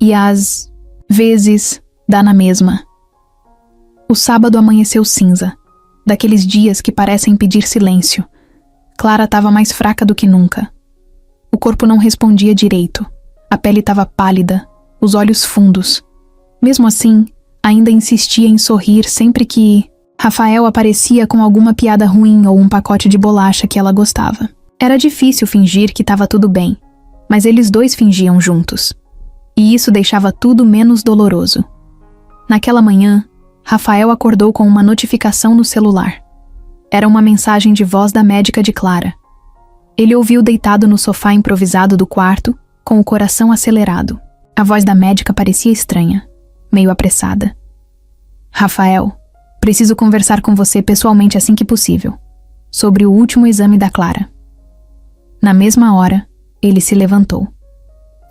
E às vezes dá na mesma. O sábado amanheceu cinza, daqueles dias que parecem pedir silêncio. Clara estava mais fraca do que nunca. O corpo não respondia direito, a pele estava pálida, os olhos fundos. Mesmo assim, ainda insistia em sorrir sempre que Rafael aparecia com alguma piada ruim ou um pacote de bolacha que ela gostava. Era difícil fingir que estava tudo bem, mas eles dois fingiam juntos. E isso deixava tudo menos doloroso. Naquela manhã, Rafael acordou com uma notificação no celular. Era uma mensagem de voz da médica de Clara. Ele ouviu deitado no sofá improvisado do quarto, com o coração acelerado. A voz da médica parecia estranha, meio apressada. Rafael, preciso conversar com você pessoalmente assim que possível, sobre o último exame da Clara. Na mesma hora, ele se levantou.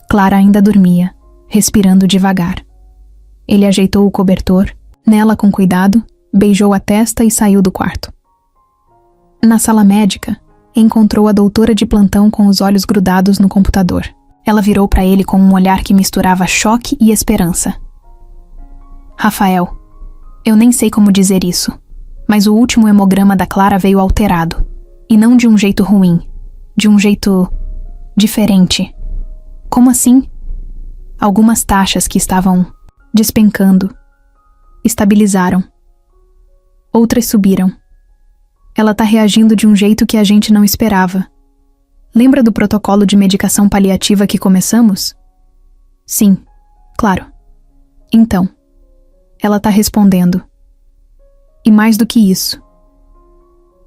Clara ainda dormia, respirando devagar. Ele ajeitou o cobertor, nela com cuidado, beijou a testa e saiu do quarto. Na sala médica, encontrou a doutora de plantão com os olhos grudados no computador. Ela virou para ele com um olhar que misturava choque e esperança. Rafael, eu nem sei como dizer isso, mas o último hemograma da Clara veio alterado, e não de um jeito ruim, de um jeito diferente. Como assim? Algumas taxas que estavam despencando estabilizaram. Outras subiram. Ela tá reagindo de um jeito que a gente não esperava. Lembra do protocolo de medicação paliativa que começamos? Sim, claro. Então, ela tá respondendo. E mais do que isso.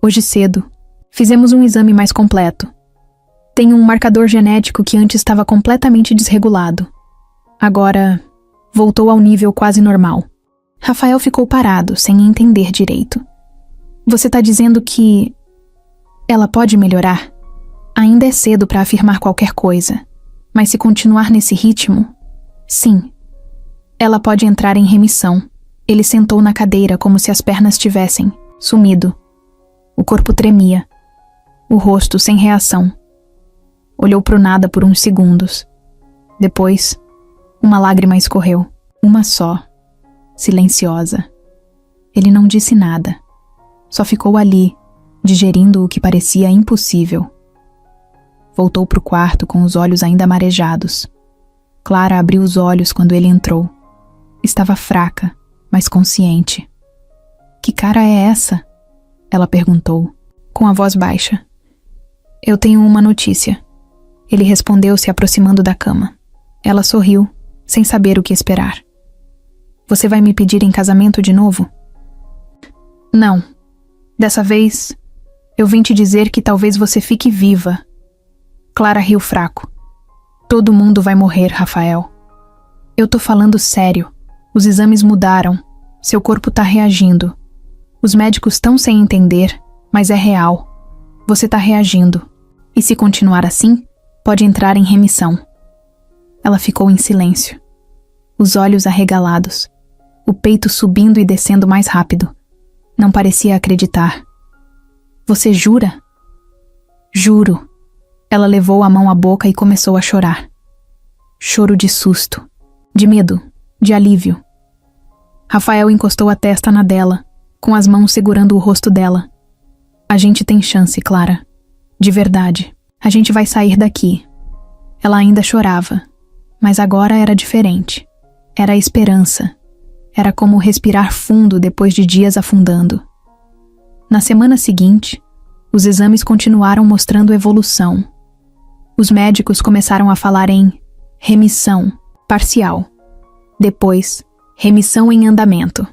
Hoje cedo, fizemos um exame mais completo. Tem um marcador genético que antes estava completamente desregulado. Agora, voltou ao nível quase normal. Rafael ficou parado, sem entender direito. Você tá dizendo que ela pode melhorar? Ainda é cedo para afirmar qualquer coisa, mas se continuar nesse ritmo, sim. Ela pode entrar em remissão. Ele sentou na cadeira como se as pernas tivessem sumido. O corpo tremia, o rosto sem reação. Olhou pro nada por uns segundos. Depois, uma lágrima escorreu, uma só. silenciosa. Ele não disse nada. Só ficou ali, digerindo o que parecia impossível. Voltou para o quarto com os olhos ainda marejados. Clara abriu os olhos quando ele entrou. Estava fraca, mas consciente. Que cara é essa? Ela perguntou, com a voz baixa. Eu tenho uma notícia. Ele respondeu se aproximando da cama. Ela sorriu, sem saber o que esperar. Você vai me pedir em casamento de novo? Não. Dessa vez, eu vim te dizer que talvez você fique viva. Clara riu fraco. Todo mundo vai morrer, Rafael. Eu tô falando sério. Os exames mudaram. Seu corpo tá reagindo. Os médicos estão sem entender, mas é real. Você tá reagindo. E se continuar assim, pode entrar em remissão. Ela ficou em silêncio. Os olhos arregalados. O peito subindo e descendo mais rápido. Não parecia acreditar. Você jura? Juro. Ela levou a mão à boca e começou a chorar. Choro de susto, de medo, de alívio. Rafael encostou a testa na dela, com as mãos segurando o rosto dela. A gente tem chance, Clara. De verdade. A gente vai sair daqui. Ela ainda chorava, mas agora era diferente. Era esperança. Era como respirar fundo depois de dias afundando. Na semana seguinte, os exames continuaram mostrando evolução. Os médicos começaram a falar em remissão parcial. Depois, remissão em andamento.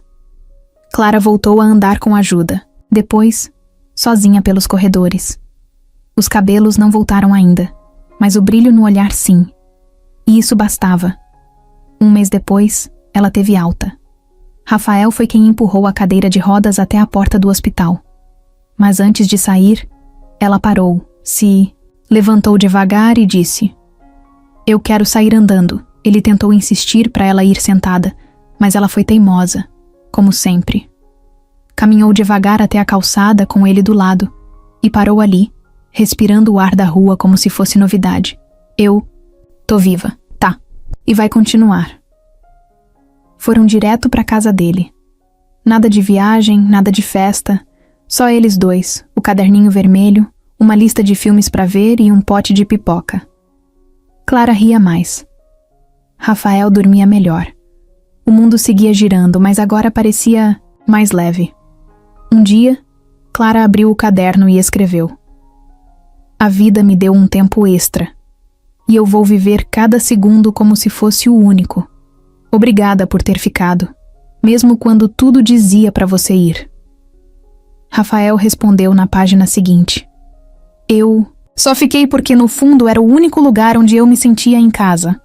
Clara voltou a andar com ajuda. Depois, sozinha pelos corredores. Os cabelos não voltaram ainda, mas o brilho no olhar sim. E isso bastava. Um mês depois, ela teve alta. Rafael foi quem empurrou a cadeira de rodas até a porta do hospital. Mas antes de sair, ela parou, se levantou devagar e disse: Eu quero sair andando. Ele tentou insistir para ela ir sentada, mas ela foi teimosa, como sempre. Caminhou devagar até a calçada com ele do lado e parou ali, respirando o ar da rua como se fosse novidade. Eu tô viva, tá. E vai continuar. Foram direto para a casa dele. Nada de viagem, nada de festa, só eles dois, o caderninho vermelho, uma lista de filmes para ver e um pote de pipoca. Clara ria mais. Rafael dormia melhor. O mundo seguia girando, mas agora parecia mais leve. Um dia, Clara abriu o caderno e escreveu: A vida me deu um tempo extra, e eu vou viver cada segundo como se fosse o único. Obrigada por ter ficado, mesmo quando tudo dizia para você ir. Rafael respondeu na página seguinte: Eu só fiquei porque no fundo era o único lugar onde eu me sentia em casa.